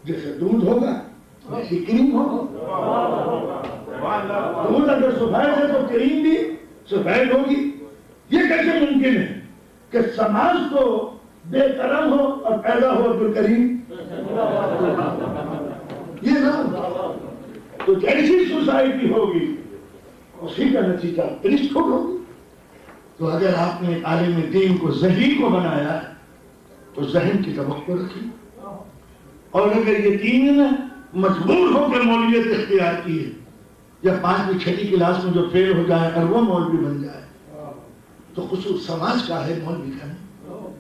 Speaker 2: جیسے دودھ ہوگا ویسی کریم ہوگا. دودھ اگر سفید ہے تو کریم بھی سفید ہوگی. یہ کیسے ممکن ہے کہ سماج تو بے کرم ہو اور پیدا ہو عبد الکریم؟ یہ نہ تو جیسی سوسائٹی ہوگی اسی کا نتیجہ پرسٹ ہوگی. تو اگر آپ نے عالم دین کو ذہین کو بنایا ہے تو ذہن کی توقع رکھی. اور اگر یہ دین میں مجبور ہو کر مولویت اختیار کی ہے یا 5ویں 6ٹھی کلاس میں جو فیل ہو جائے اور وہ مولوی بن جائے تو خصوص سماج کا ہے، مولوی کا نہیں۔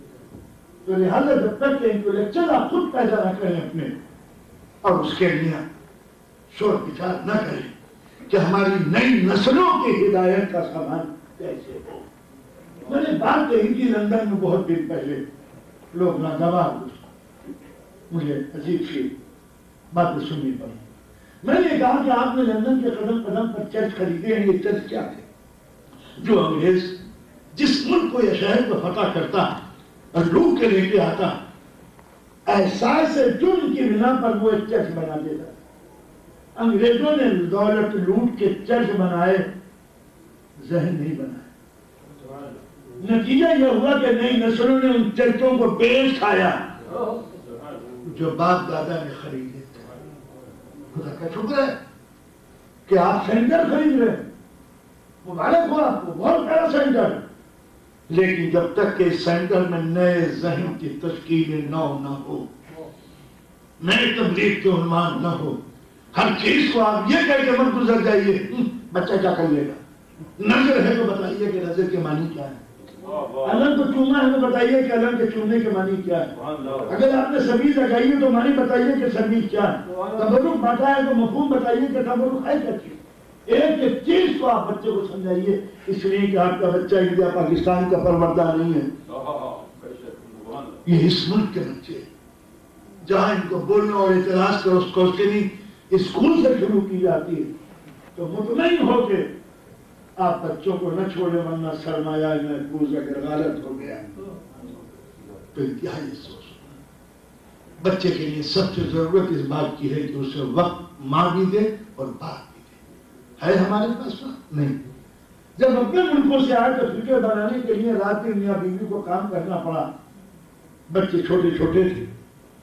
Speaker 2: تو لہٰذا جب تک کہ انٹلیکچوئل آپ خود پیدا نہ کریں اپنے، اور اس کے لیے شور بچار نہ کریں کہ ہماری نئی نسلوں کی ہدایت کا سامان کیسے ہو۔ میں نے بات کہی تھی لندن میں بہت دن پہلے، لوگ ناگوار ہوئے، مجھے عجیب سی باتیں سننی پڑی۔ میں نے کہا کہ آپ نے لندن کے قدم قدم پر چرچ خریدے ہیں، یہ چرچ کیا ہے؟ جو انگریز جس ملک کو یا شہر کو فتح کرتا اور لوٹ کے لے کے آتا، احساس جرم کی بنا پر وہ ایک چرچ بنا دیتا۔ انگریزوں نے دولت لوٹ کے چرچ بنائے، ذہن نہیں بنائے۔ نتیجہ یہ ہوا کہ نئی نسلوں نے ان چرچوں کو بیچ کھایا جو باپ دادا نے خریدے تھے۔ خدا کا شکر ہے کہ آپ سینٹر خرید رہے ہیں، مبارک ہو آپ کو، بہت بڑا سینٹر۔ لیکن جب تک کہ اس سینٹر میں نئے ذہن کی تشکیل نو نہ ہو، نئے تبلیغ کے عنوان نہ ہو، ہر چیز کو آپ یہ کہہ کے مت گزر جائیے بچہ کیا کر لے گا۔ نظر ہے تو بتائیے کہ نظر کے معنی کیا ہے، علم کو چومنا ہے تو بتائیے کہ علم کے چومنے کے معنی کیا ہے، اگر آپ نے سبیل لگائی ہے تو معنی بتائیے کہ سبیل کیا ہے، تبرک بانٹا ہے تو مفہوم بتائیے کہ تبرک ہے کیا چیز۔ ایک ایک چیز کو آپ بچے کو سمجھائیے، اس لیے کہ آپ کا بچہ انڈیا پاکستان کا پروردہ نہیں ہے، یہ اس ملک کے بچے ہیں جہاں ان کو بولنا اور اعتراض کا اس کوشچننگ اسکول سے شروع کی جاتی ہے۔ تو مطمئن ہو کے آپ بچوں کو نہ چھوڑے، ورنہ سرمایہ محفوظ اگر غلط ہو گیا تو انتہائی سوچ۔ بچے کے لیے سب سے ضرورت اس بات کی ہے کہ اسے وقت ماں بھی دے اور باپ بھی دے۔ ہے ہمارے پاس وقت نہیں؟ جب اپنے ملکوں سے آئے تو فکر بنانے کے لیے رات دن میاں بیوی کو کام کرنا پڑا۔ بچے چھوٹے چھوٹے تھے،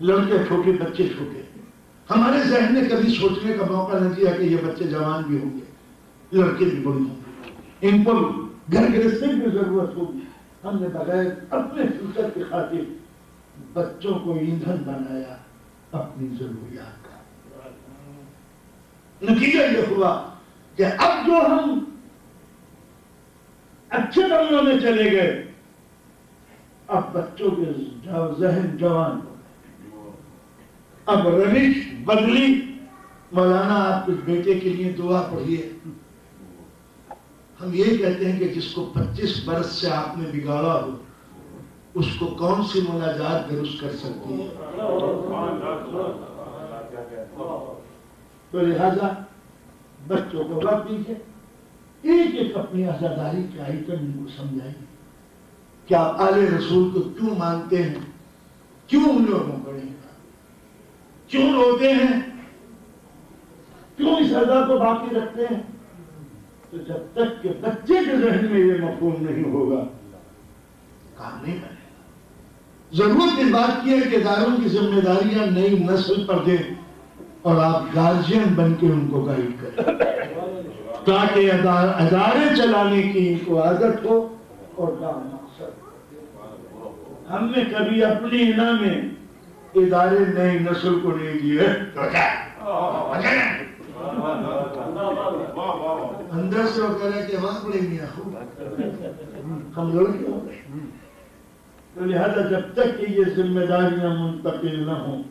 Speaker 2: لڑکے چھوٹے، بچے چھوٹے۔ ہمارے ذہن نے کبھی سوچنے کا موقع نہ دیا کہ یہ بچے جوان بھی ہوں گے، لڑکے بھی بڑے ہوں گے، ان کو گھر گرہستی کی ضرورت ہوگی۔ ہم نے بغیر اپنے فیوچر کی خاطر بچوں کو ایندھن بنایا اپنی ضروریات کا۔ نتیجہ یہ ہوا کہ اب جو ہم اچھے بنوں میں چلے گئے، اب بچوں کے ذہن جوان ہو گئے، اب روش بدلی۔ مولانا آپ کچھ بیٹے کے لیے دعا پڑھیے۔ ہم یہ کہتے ہیں کہ جس کو 25 برس سے آپ نے بگاڑا ہو، اس کو کون سی مناجات درست کر سکتی ہے؟ تو لہذا بچوں کو وقت دیجیے، ایک ایک اپنی عزاداری کے آئیٹم ان کو سمجھائیے کہ آپ آل رسول کو کیوں مانتے ہیں، کیوں ان لوگوں کو نہیں مانتے، کیوں روتے ہیں، کیوں اس ادا کو باقی رکھتے ہیں۔ تو جب تک کہ بچے کے ذہن میں یہ مفہوم نہیں ہوگا، کام نہیں بنے گا۔ ضرورت اس بات کی ہے کہ اداروں کی ذمہ داریاں نئی نسل پر دیں اور آپ گارجین بن کے ان کو گائیڈ کریں تاکہ ادارے چلانے کی ان کو عادت ہو اور کام مقصد ہو۔ ہم نے کبھی اپنی انا میں ادارے نئی نسل کو نہیں دیے، اندر سے وہ کہہ رہے کہ وہاں پڑے گیا ہم لڑکے ہو گئے۔ تو لہذا جب تک کہ یہ ذمہ داریاں منتقل نہ ہوں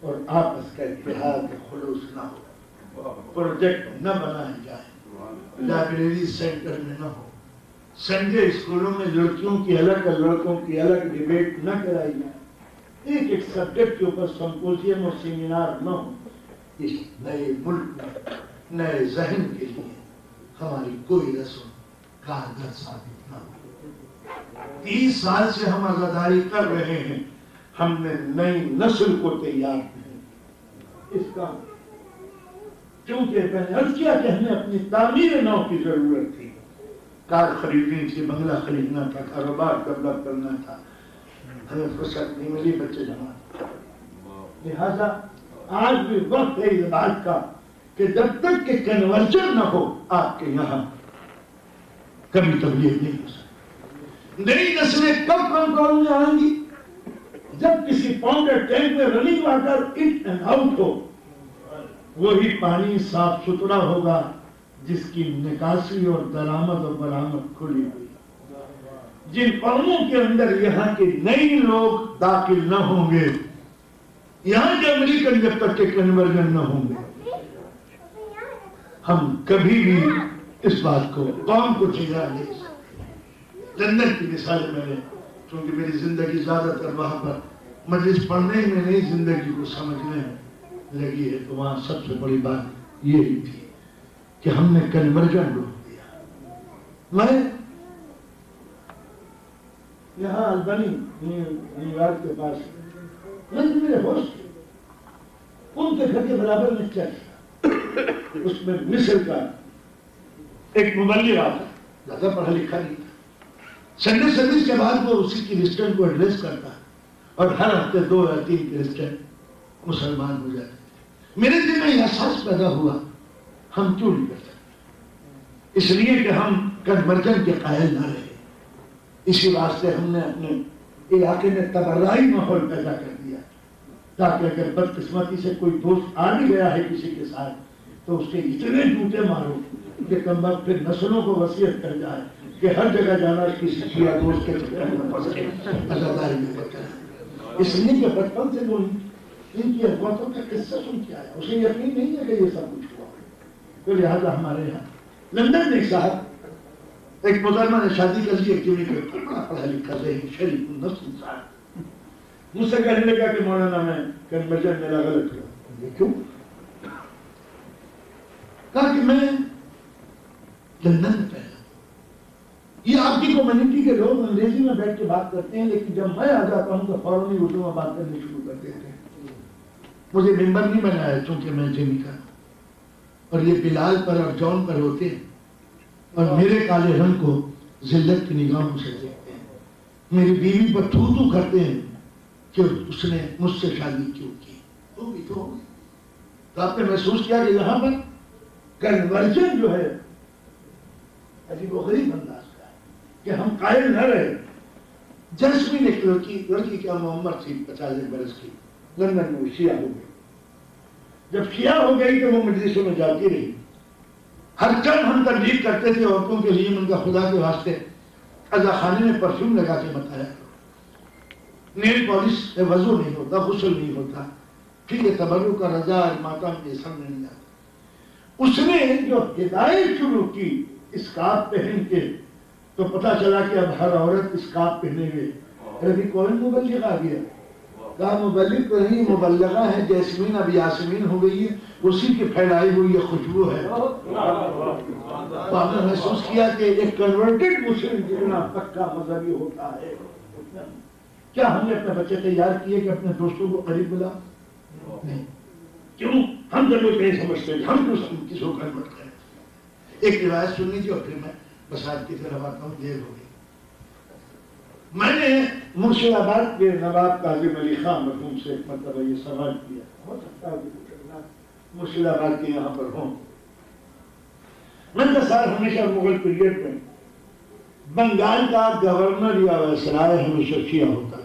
Speaker 2: اور آپس کا اتحاد خلوص نہ ہو، پروجیکٹ نہ بنائے جائیں، لائبریری سینٹر میں نہ ہو، سنڈے اسکولوں میں لڑکیوں کی الگ اور لڑکوں کی الگ ڈیبیٹ نہ کرائی جائے، ایک ایک سبجیکٹ کے اوپر سمپوزیم اور سیمینار نہ ہو، اس نئے ملک میں نئے ذہن کے لیے ہماری کوئی رسم کارگر ثابت نہ ہو۔ 30 سال سے ہم عزاداری کر رہے ہیں، ہم نے نئی نسل کو تیار نہیں اس کا، کیونکہ میں نے عرض کیا کہ ہمیں اپنی تعمیر نو کی ضرورت تھی، کار خریدنی تھی، بنگلہ خریدنا تھا، کاروبار ڈیولپ کرنا تھا، ہمیں فرصت نہیں ملی، بچے جمع۔ لہذا آج بھی وقت ہے اس بات کا کہ جب تک کہ کنورژن نہ ہو آپ کے یہاں کبھی تبلیغ نہیں ہو سکتی۔ نئی نسلیں کب کنٹرول میں آئیں گی؟ جب کسی پاؤنڈر ٹینک میں running water in and out ہو، وہی پانی صاف ستھرا ہوگا جس کی نکاسی اور درآمد اور برآمد کھلی ہوئی۔ جن قوموں کے اندر یہاں کے نئے لوگ داخل نہ ہوں گے، یہاں کے امریکن جب تک کہ کنورژن نہ ہوں گے، ہم کبھی بھی اس بات کو قوم کو چھیڑا نہیں سکتے۔ لندن کی مثال میں نے، چونکہ میری زندگی زیادہ تر وہاں پر مجلس پڑھنے میں نہیں، زندگی کو سمجھنے میں لگی ہے، تو وہاں سب سے بڑی بات یہی تھی کہ ہم نے کنورژن روک دیا۔ میں یہاں البانی نیو یارک کے پاس میرے ہوسٹ تھے، ان کے گھر کے برابر میں چرچ تھا، اس میں مصر کا ایک مبلغ آتا، زیادہ پڑھا لکھا نہیں تھا، سنڈے سروس کے بعد وہ اسی کرسچن کو ایڈریس کرتا اور ہر ہفتے 2 یا 3 کرسچن مسلمان ہو جاتے تھے۔ میرے دل میں یہ احساس پیدا ہوا، ہم کیوں نہیں کر سکتے؟ اس لیے کہ ہم کنورژن کے قائل نہ رہے، اسی واسطے ہم نے اپنے علاقے میں تبرعی ماحول پیدا کر دیا، تاکہ اگر بدقسمتی سے کوئی دوست آ بھی گیا ہے کسی کے ساتھ تو اس کے اتنے جوتے مارو کہ کم وقت پھر نسلوں کو وصیت کر جائے کہ ہر جگہ جانا کسی شیعہ دوست کے چکر میں پھنس کے عزاداری میں پڑ۔ اس لیے کہ بچپن سے وہ ان کی حکومتوں کا قصہ سن کے آیا، اسے یقین نہیں ہے کہ یہ سب کچھ ہوا، تو لہٰذا ہمارے یہاں لندن میں ایک صاحب، ایک محترمہ نے شادی کر لی، ایک بڑا پڑھا لکھا ذہین شریف النفس انسان، مجھ سے کہنے لگا کہ مولانا میں کنورژن میرا غلط ہوا۔ کیوں؟ کہا کہ میں لندن میں پیدا ہوں، یہ آپ کی کمیونٹی کے لوگ انگریزی میں بیٹھ کے بات کرتے ہیں، لیکن جب میں آ جاتا ہوں تو فوراً ہی اردو میں بات کرنے شروع کر دیتے ہیں۔ مجھے ممبر نہیں بنایا چونکہ میں جمی کا، اور یہ بلال پر اور جون پر ہوتے ہیں اور میرے کالے رنگ کو ذلت کی نگاہوں سے دیکھتے ہیں، میری بیوی پر تھو تھو کرتے ہیں کہ اس نے مجھ سے شادی کیوں کی، وہ بھی تو ہوگی۔ تو آپ نے محسوس کیا کہ یہاں پر کنورژن جو ہے عجیب و غریب انداز کا ہے کہ ہم قائل نہ رہے۔ جیسمین ایک لڑکی کیا معمر تھی 50 برس کی، لندن میں وہ شیعہ ہو گئی۔ جب شیعہ ہو گئی تو وہ مجلسوں میں جاتی رہی، ہر چند ہم تبلیغ کرتے تھے عورتوں کے لیے، ان کا خدا کے واسطے قضا خانے میں پرفیوم لگا کے مت آیا کرو، نیل پالش سے وضو نہیں ہوتا، غسل نہیں ہوتا، پھر یہ تبرک کا رضا ماتم یہ سب نہیں آتا۔ اس نے جو ہدایت شروع کی اسکارف پہن کے، تو پتا چلا کہ اب ہر عورت اسکارف پہنے گے۔ ابھی کون مبلغ آ گیا؟ کہا مبلغ تو نہیں، مبلغہ ہے جیسمین، اب یاسمین ہو گئی ہے، اسی کی پھیلائی ہوئی یہ خوشبو ہے۔ تو ہم نے محسوس کیا کہ ایک کنورٹڈ مسلم جتنا پکا مذہبی ہوتا ہے، کیا ہم نے اپنے بچے تیار کیے کہ اپنے دوستوں کو قریب بلا؟ نہیں۔ کیوں؟ ہم جب لوگ نہیں سمجھتے ہم کس کو کنورٹ کریں۔ ایک روایت سننی تھی اور پھر میں بسات کی طرف آتا ہوں، دیر ہو گئی۔ میں نے مرشد آباد کے نواب کاظم علی خان مرحوم سے ایک مرتبہ یہ سوال کیا، ہو سکتا ہے کہ مرشد آباد کے یہاں پر ہوں۔ میں نے سال ہمیشہ مغل پیریڈ میں بنگال کا گورنر یا وائسرائے ہمیشہ شیعہ ہوتا تھا۔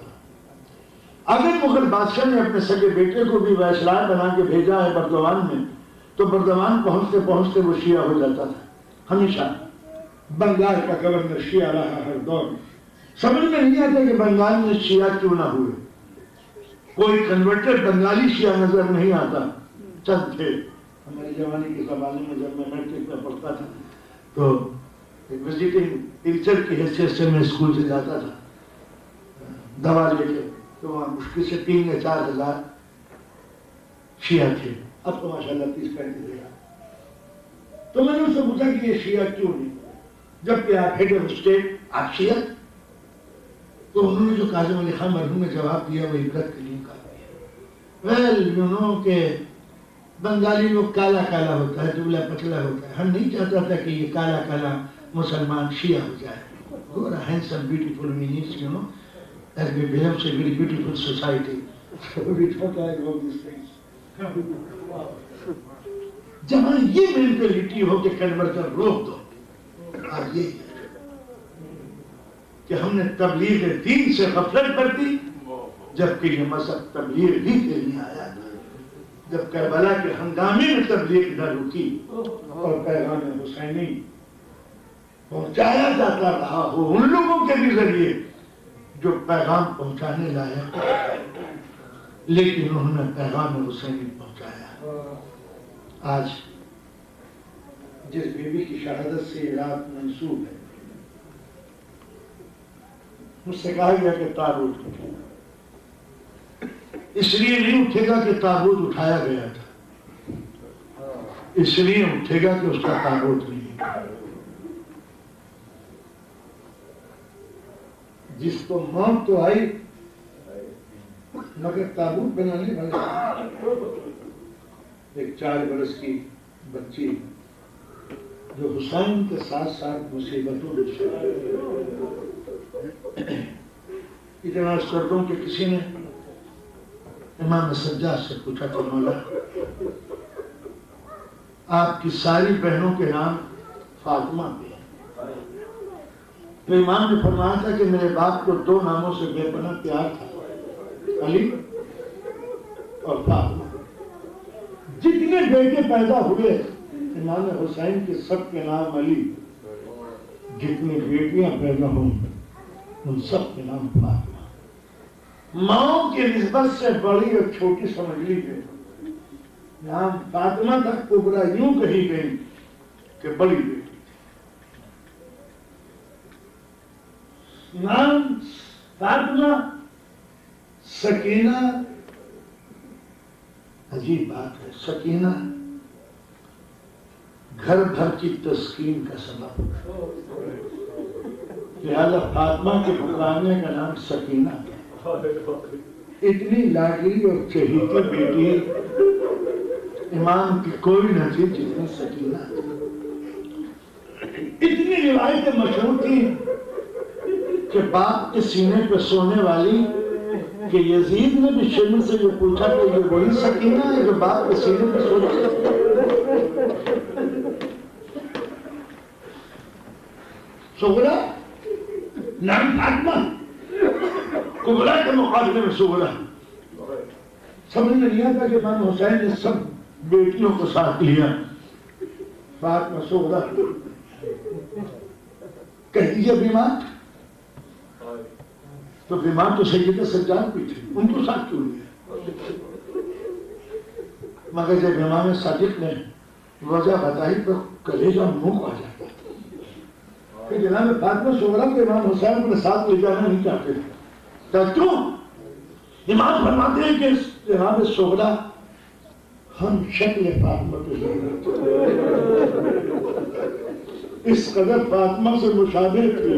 Speaker 2: اگر مغل بادشاہ نے اپنے سگے بیٹے کو بھی وائسرائے بنا کے بھیجا ہے بردوان میں، تو بردوان پہنچتے پہنچتے وہ شیعہ ہو جاتا تھا۔ ہمیشہ بنگال کا گورنر شیعہ رہا ہر دور میں۔ سمجھ میں نہیں آتا کہ بنگال میں شیعہ کیوں نہ ہوئے، کوئی کنورٹڈ بنگالی شیعہ نظر نہیں آتا، چند تھے۔ ہماری جوانی کے زمانے میں جب میں میٹرک میں پڑھتا تھا تو ایک وزٹنگ ٹیچر کی حیثیت سے میں اسکول سے جاتا تھا دوا لے کے، تو وہاں مشکل سے 3 یا 4 ہزار شیعہ تھے، اب تو ماشاءاللہ 30-35 ہزار۔ تو میں نے ان سے پوچھا کہ یہ شیعہ کیوں نہیں، جبکہ آپ ہیڈ آف اسٹیٹ، آپ شیعہ؟ تو انہوں نے جو کاظم علی خان مرحوم نے جواب دیا وہ عبرت کے لیے کہا ہے، ویل یو نو کہ بنگالی لوگ کالا کالا ہوتا ہے، دبلا پتلا ہوتا ہے، ہم نہیں چاہتا تھا کہ یہ کالا کالا مسلمان شیعہ ہو جائے۔ گورا handsome beautiful means, you know as we belong to a very beautiful society, so we don't like all these things. جہاں یہ مینٹلٹی ہو کہ کنورژن روک دو، آج یہ کہ ہم نے تبلیغ دین سے غفلت کر دی، جبکہ یہ مذہب تبلیغ ہی کے لیے آیا تھا۔ جب کربلا کے ہنگامے میں تبلیغ نہ رکی اور پیغام حسینی پہنچایا جاتا رہا ہو ان لوگوں کے بھی ذریعے جو پیغام پہنچانے لائق، لیکن انہوں نے پیغام حسینی پہنچایا۔ آج جس بیوی کی شہادت سے یہ رات منسوب ہے، مجھ سے کہا گیا کہ تابوت اٹھے، اس لیے نہیں اٹھے گا کہ تابوت اٹھایا گیا تھا، اس لیے اٹھے گا کہ اس کا تابوت نہیں ہے۔ جس کو موت تو آئی مگر تابوت بنانے والے، ایک 4 برس کی بچی جو حسین کے ساتھ ساتھ مصیبتوں میں اتنا سردوں کے کسی نے امام سجاد سے پوچھا کہ مولا آپ کی ساری بہنوں کے نام فاطمہ پہ ہیں، تو امام نے فرمایا تھا کہ میرے باپ کو 2 ناموں سے بے پناہ پیار تھا، علی اور فاطمہ۔ جتنے بیٹے پیدا ہوئے امام حسین کے سب کے نام علی، جتنی بیٹیاں پیدا ہوئی ان سب کے نام فاطمہ۔ ماؤں کی نسبت سے بڑی اور چھوٹی سمجھ لیجیے، نام فاطمہ تک کبرا یوں کہی گئی کہ بڑی بیٹی، نام فاطمہ سکینہ، عجیب بات ہے، سکینہ گھر بھر کی تسکین کا سبب، لہذا فاطمہ کے پکارنے کا نام سکینہ ہے۔ اتنی لاڈلی اور چہیتی بیٹی امام کی کوئی نہ تھی جتنی سکینہ تھی۔ اتنی روایتیں مشہور تھی کہ باپ کے سینے پہ سونے والی کہ یزید نے بھی شمر سے یہ پوچھا کہ یہ وہی سکینہ ہے جو باپ کے سینے پہ سونے والی۔ سغرا نام فاطمہ، کبرا کے مقابلے میں سغرا۔ سمجھ میں نہیں آتا کہ امام حسین نے سب بیٹیوں کو ساتھ لیا، فاطمہ سغرا کہہ دیجیے بیمار، تو بیمار تو سیدہ سجاد بھی تھے، ان کو ساتھ کیوں لیا؟ مگر جب امام صادق نے وجہ بتائی تو کلیجہ منہ کو آ جاتا کہ جناب فاطمہ سغرا کو امام حسین اپنے ساتھ لے جانا نہیں چاہتے تھے، کیوں؟ امام فرماتے ہیں کہ جناب سغرا ہم شکل فاطمہ کے اس قدر فاطمہ سے مشابہ تھی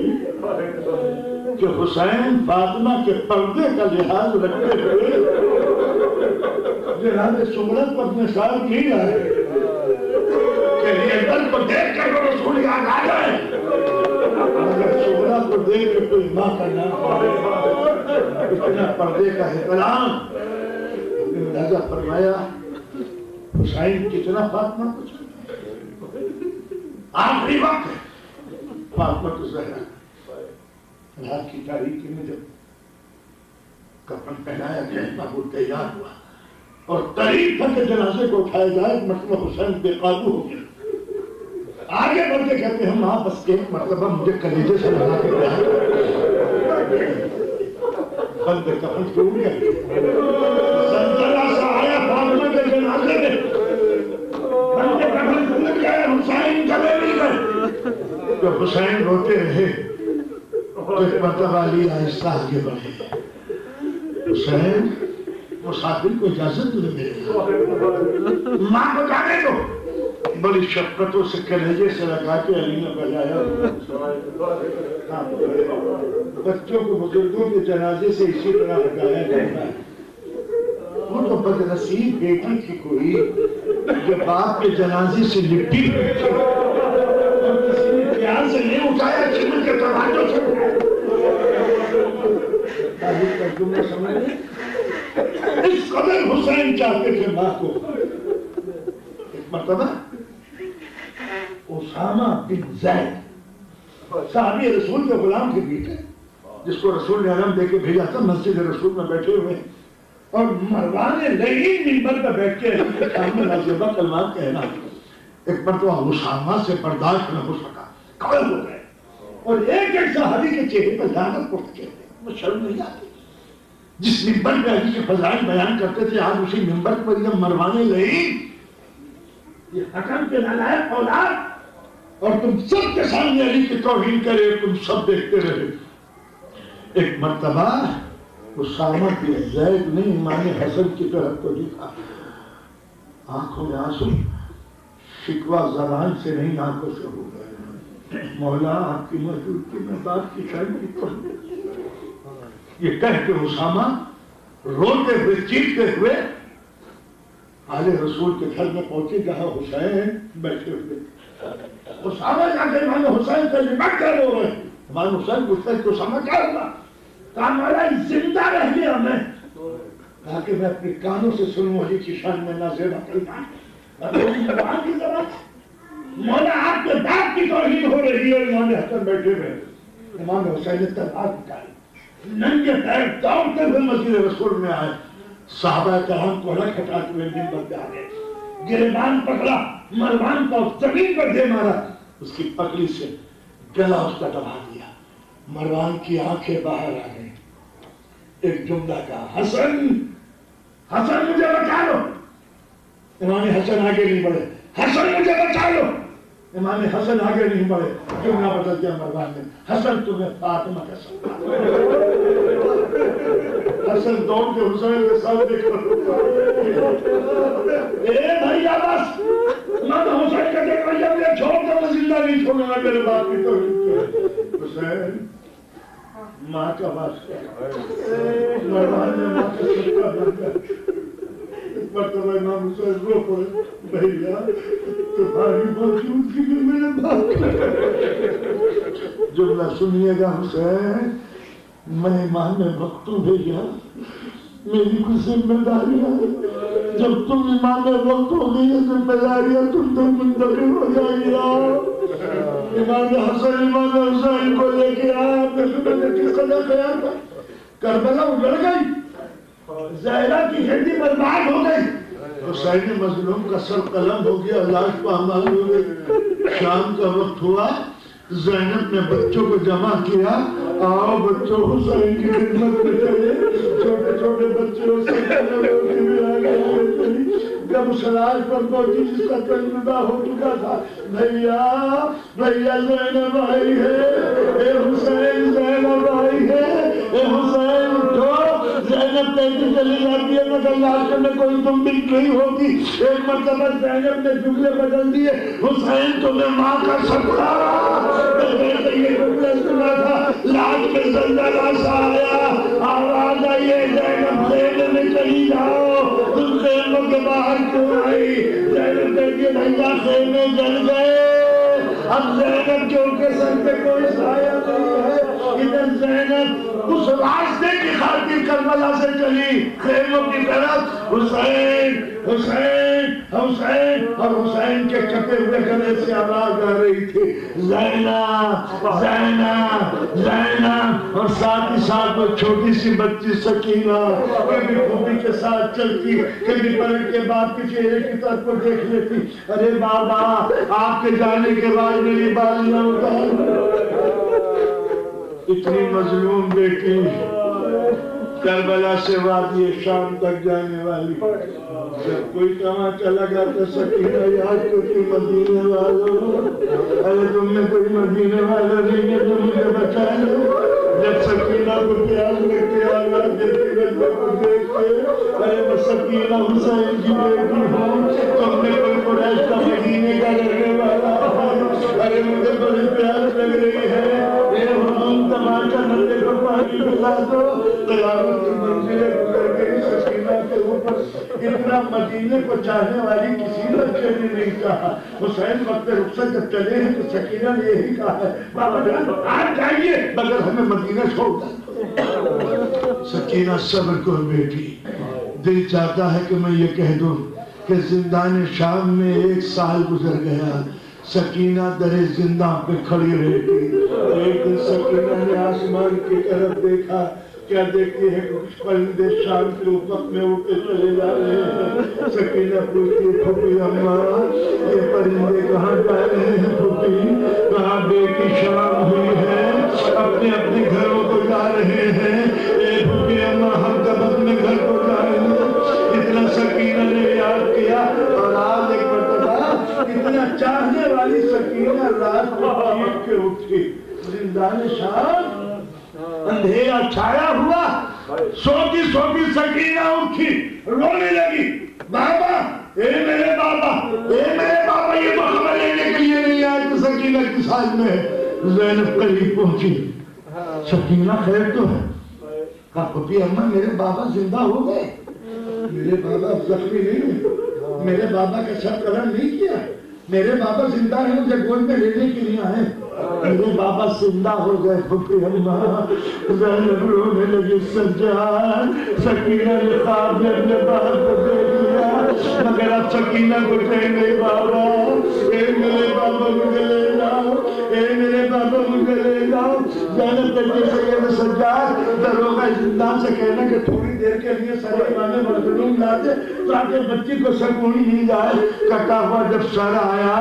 Speaker 2: کہ حسین فاطمہ کے پردے کا لحاظ رکھتے ہوئے جناب سغرا کو اپنے ساتھ نہیں آئے کہ ریڈر کو دیکھ کر وہ رسول یاد آ جائے، مگر سغرا کو دیکھ کے کوئی ماں کا نام اتنا پردے کا احترام لہذا فرمایا حسین کتنا فاطمہ کچھ آخری وقت فاطمہ تو زہرا رات کی تاریخی میں جب کفن پہنایا گیا تابوت تیار ہوا اور قریب تھا کہ جنازے کو اٹھایا جائے، مرتبہ حسین بے قابو ہو گیا، آگے بڑھ کے کہتے ہیں ماں بس ایک مرتبہ مجھے کلیجے سے لگا کے بند کفن ٹوٹ گیا، سنترا سا آیا فاطمہ کے جنازے میں، بند کفن ٹوٹ گیا، حسین چلے نہیں گئے، تو حسین روتے رہے، تو ایک مرتبہ علی آہستہ آگے بڑھے، حسین مسافر کو اجازت دے میرے ماں کو جانے دو، بڑی شفقتوں سے کلیجے سے لگا کے علی نے بجایا۔ بچوں کو بزرگوں کے جنازے سے اسی طرح لگایا جاتا ہے، وہ تو بدنصیب بیٹی تھی کوئی جو باپ کے جنازے سے لپٹی ہوئی تھی اور کسی نے پیار سے نہیں اٹھایا، چمن کے توانوں سے تاریخ کا جملہ سمجھ لیں، اس قدر حسین چاہتے تھے ماں کو۔ ایک مرتبہ اسامہ بن زید صحابی رسول کے غلام کے بیٹے جس کو رسول نے علم دے کے بھیجا تھا، مسجد رسول میں بیٹھے ہوئے اور مروان لعین منبر پہ بیٹھ کے سامنے نازیبہ کلمات کہنا، ایک مرتبہ اسامہ سے برداشت نہ ہو سکا، کھڑے ہو گئے، اور ایک ایک صحابی کے چہرے پر لعنت پڑتے ہیں. وہ شرم نہیں آتی؟ جس ممبر پہ علی کے فضائل بیان کرتے تھے آج اسی ممبر پر یہ مروانے لئیم، یہ حکم کے نالائق اولاد، اور تم سب کے سامنے علی کی توہین کرے، تم سب دیکھتے رہے. ایک مرتبہ اسامہ بن زید نے امام حسن کی طرف کو دیکھا، آنکھوں میں آنسو، شکوہ زبان سے نہیں آنکھوں سے ہو گئے. مولا آپ کی موجودگی میں بات کی شاید پڑھنے، یہ کہہ کے اسامہ روتے ہوئے چیختے ہوئے آل رسول کے گھر میں پہنچے جہاں حسین بیٹھے ہوئے. اسامہ جا کے امام حسین سے لمٹ کر رو رہے ہیں. امام حسین پوچھتے ہیں کہ اسامہ کیا ہوا؟ کہا مولا زندہ رہ گیا میں. کہا کہ میں اپنے کانوں سے سنوں علی کی شان میں نازل کلمات. مولا آپ کے باپ کی توہین ہو رہی ہے. امام حسن بیٹھے ہوئے. امام حسین نے تلوار نکالی، ننگے پیر دوڑتے ہوئے مسجد رسول میں آئے. صحابہ کرام کو رکھ ہٹاتے ہوئے منبر پہ آ گئے، گریبان پکڑا، مروان کو زمین پر دے مارا، اس کی پکڑی سے گلا اس کا دبا دیا. مروان کی آنکھیں باہر آ گئی. ایک جملہ کہا، حسن حسن مجھے بچا لو. امام حسن آگے نہیں بڑھے. حسن مجھے بچا لو. امام حسن آگے نہیں بڑھے. جملہ بدل دیا مروان نے، حسن تمہیں فاطمہ کا ساتھ. حسن دوڑ کے حسین کے سامنے کھڑا، اے بھیا بس امام حسین کا دیکھ بھیا مجھے چھوڑ دو، میں زندہ نہیں چھوڑوں گا میرے باپ کی توہین. حسین ماں کا واسطہ، مروان نے ماں کا صدقہ بھر. مرتبہ امام حسین رو پڑے، بھیا تمہاری موجودگی میں میرے باپ. جملہ سنیے گا، حسین میں امام وقت ہوں بھیا، میری کچھ ذمہ داریاں ہیں. جب تم امام وقت ہو گئی ہے ذمہ داریاں تم تک منتقل ہو جائیں گی. امام حسن امام حسین کو لے کے آیا. میں نے کس قدر خیال تھا. کربلا اجڑ گئی، زہرا کی ہڈی برباد ہو گئی. حسین مظلوم کا سر قلم ہو گیا، لاش پامال ہو گئی. شام کا وقت ہوا، زینب نے بچوں کو جمع کیا. آؤ بچوں، حسین کی خدمت میں چلے. چھوٹے چھوٹے بچے جب اس لاش پر پہنچی جس کا تجربہ ہو چکا تھا، بھیا بھیا زینب آئی ہے، اے حسین زینب آئی ہے، اے حسین اٹھو. زینب کہتی چلی جاتی ہے مگر لاش میں کوئی تم بھی نہیں ہوگی. ایک مرتبہ زینب نے جملے بدل دیے، حسین تمہیں ماں کا صدقہ. یہ جملے سنا تھا، لاش میں زلزلہ سا آیا، آواز آئی ہے زینب خیمے میں چلی جاؤ. تم خیموں کے باہر کیوں آئی؟ زینب کہتی ہے بھیا خیمے جل گئے. اب زینب کے ان کے سر پہ کوئی سایہ نہیں ہے. ادھر زینب اس راستے کی خاطر کربلا سے چلی خیموں کی طرف. حسین حسین حسین، اور حسین کے کٹے ہوئے گلے سے آواز آ رہی تھی، زینب زینب زینب. اور ساتھ ہی ساتھ وہ چھوٹی سی بچی سکینہ کبھی پھوپھی کے ساتھ چلتی، کبھی پلٹ کے باپ کے چہرے کی طرف کو دیکھ لیتی. ارے بابا آپ کے جانے کے بعد میری بالیاں اتار. اتنی مظلوم بیٹی کربلا سے وادی شام تک جانے والی. جب کوئی تماچا لگا تو سکینہ یاد کرتی مدینے والوں، ارے تم میں کوئی مدینے والا نہیں ہے تو مجھے بچا لو. جب سکینہ کو پیاس لگتی آواز دیتی رجوع کو دیکھ کے، ارے میں سکینہ حسین کی بیٹی ہوں، تم نے کوئی قریش کا مدینے کا رہنے والا ہے، ارے مجھے بڑی پیاس لگ رہی ہے. اے حضور تماچا نندے کو پانی پلا دو. قیامت کی منزلیں گزر گئی سکینہ کے اوپر. اتنا مدینے کو چاہنے والی کسی بچے نے نہیں کہا. حسین وقت رخصت جب چلے ہیں تو سکینہ نے یہی کہا ہے، بابا جان آج جائیے مگر ہمیں مدینہ چھوڑ دیں. سکینہ صبر کو بیٹی، دل چاہتا ہے کہ میں یہ کہہ دوں کہ زندان شام میں 1 سال گزر گیا. سکینہ در زندہ پہ کھڑی رہتی. ایک دن سکینہ نے آسمان کی طرف دیکھا، کیا دیکھتی ہے کچھ پرندے شام کے افق میں اڑتے چلے جا رہے ہیں. سکینہ پوچھتی ہے پھوپھی اماں یہ پرندے کہاں جا رہے ہیں؟ پھوپھی کہاں بیٹی شام ہوئی ہے، میدان شام اندھیرا چھایا ہوا، سوتی سوتی سکینہ اٹھی، رونے لگی، بابا اے میرے بابا، اے میرے بابا، یہ تو خبر لینے کے لیے نہیں آیا کہ سکینہ کس حال میں ہے۔ زینب قریب پہنچی، سکینہ خیر تو ہے؟ کہا پھپھی اماں میرے بابا زندہ ہو گئے، میرے بابا زخمی نہیں ہے، میرے بابا کا سر قلم نہیں کیا، میرے بابا زندہ ہیں، مجھے گود میں لینے کے لیے آئے، میرے بابا زندہ ہو گئے۔ پھپھی اماں زینب رونے لگی، سجاد سکینہ نے خواب میں اپنے باپ کو دیکھ لیا، مگر اب سکینہ کو چین نہیں، بابا اے میرے بابا مجھے لے جاؤ، اے میرے بابا مجھے لے جاؤ۔ زینب کہتی سید سجاد دروغہ زندان سے کہنا کہ تھوڑی دیر کے لیے سر امام مظلوم لا دے تاکہ بچی کو سکون مل جائے۔ کٹا ہوا جب سر آیا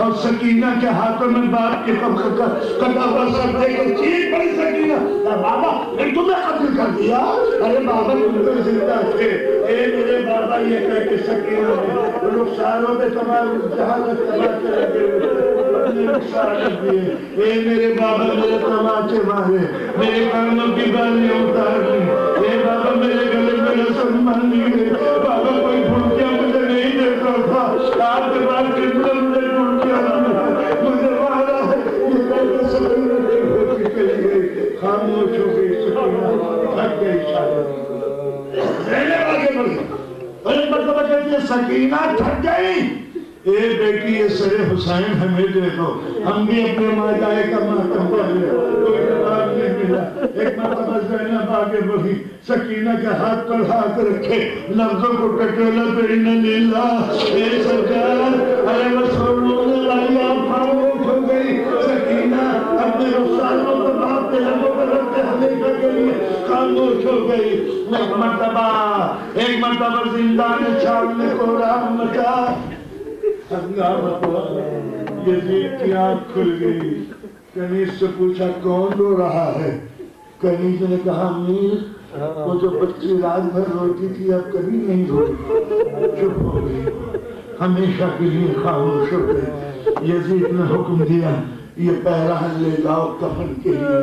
Speaker 2: اور سکینہ کے ہاتھوں میں باپ کے کٹا ہوا سر دے کے چیخ پڑی سکینہ، بابا میں تمہیں قتل کر دیا، ارے بابا تم تو زندہ تھے۔ اے میرے بابا یہ کہہ کے سکینہ نے رخساروں پہ تمام جہاں تک تباہ کر دے، اے میرے بابا میرے تماچے مارے، میرے کانوں کی بالیاں اتار دی، اے بابا میرے گلے میں رسم مان لیے، بابا کوئی پھڑکیاں مجھے نہیں دیتا تھا، آپ کے بعد کتنا مجھے پھڑکیاں مجھے مارا ہے، یہ کہتے سکینہ نہیں ہوتی چلی گئی، خاموش ہو گئی سکینہ، تھک گئی شاید زینب آگے بڑھی، اور ایک مرتبہ کہتی ہے سکینہ تھک گئی، اے بیٹی یہ سر حسین ہمیں دے دو، ہم بھی اپنے ماجائے کا ماتم کر لیں۔ کوئی جواب نہیں ملا۔ ایک مرتبہ زینب آگے بڑھی، سکینہ کے ہاتھ پر ہاتھ رکھے، لفظوں کو ٹٹولا بین اللہ، اے سجاد ارے مسعود لائی آپ خاموش ہو گئی۔ سکینہ اپنے رخساروں کو باپ کے لبوں پر رکھتے ہمیشہ کے لیے خاموش ہو گئی۔ ایک مرتبہ زندان شام میں کوہرام مچا، یزید کی آنکھ کھل گئی، کنیز سے پوچھا کون رو رہا ہے؟ کنیز نے کہا امیر وہ جو بچی رات بھر روتی تھی اب کبھی نہیں روتی، چپ ہو گئی، ہمیشہ کے لیے خاموش ہو گئی۔ یزید نے حکم دیا یہ پیرہن لے جاؤ کفن کے لیے،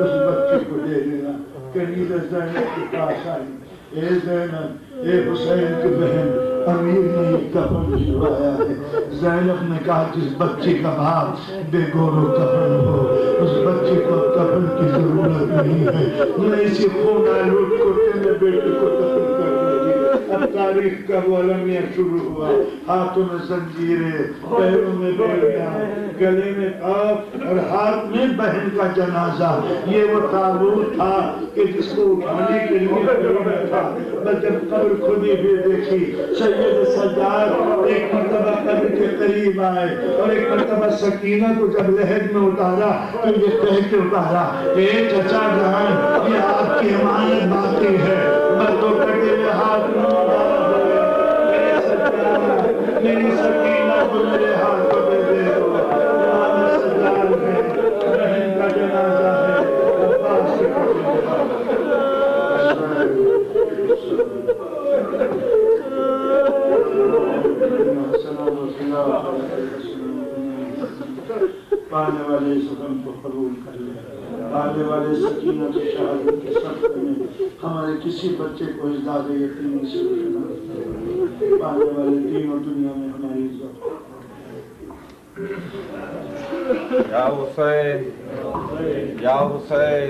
Speaker 2: اس بچے کو دے دینا۔ کنیز زینب کے پاس آئی، اے زینب اے حسین کی بہن، امیر نے یہ کفن بھجوایا ہے۔ زینب نے کہا جس بچے کا باپ بے گور و کفن ہو اس بچے کو کفن کی ضرورت نہیں ہے، میں اسی خون آلود کرتے میں بیٹے کو کفن کر دوں گی۔ اب تاریخ کا وہ المیہ شروع ہوا، ہاتھوں میں زنجیریں، پیروں میں بیڑیاں، گلے میں آب اور ہاتھ میں بہن کا جنازہ۔ یہ وہ تابوت تھا کہ جس کو اٹھانے کے لیے ضرورت تھا، بس جب قبر کھلی بھی دیکھی، سید سجاد ایک مرتبہ قبر کے قریب آئے اور ایک مرتبہ سکینہ کو جب لحد میں اتارا تو یہ کہہ کے اتارا، اے چچا جان یہ آپ کی امانت باقی ہے، میں تو کٹے ہوئے ہاتھ میں میرے سجاد میری سکینہ کو میرے ہاتھ کو دے دے دو، امام سجاد ہے، بہن کا جنازہ ہے، عباس سے پانے والے سکن کو قبول کر لیں، آنے والے سکینہ کی شہادت کے صدقے میں ہمارے کسی بچے کو ازداد یقینی سے روشن، پانے والے دین و دنیا میں ہماری عزت۔
Speaker 3: یا حسین یا حسین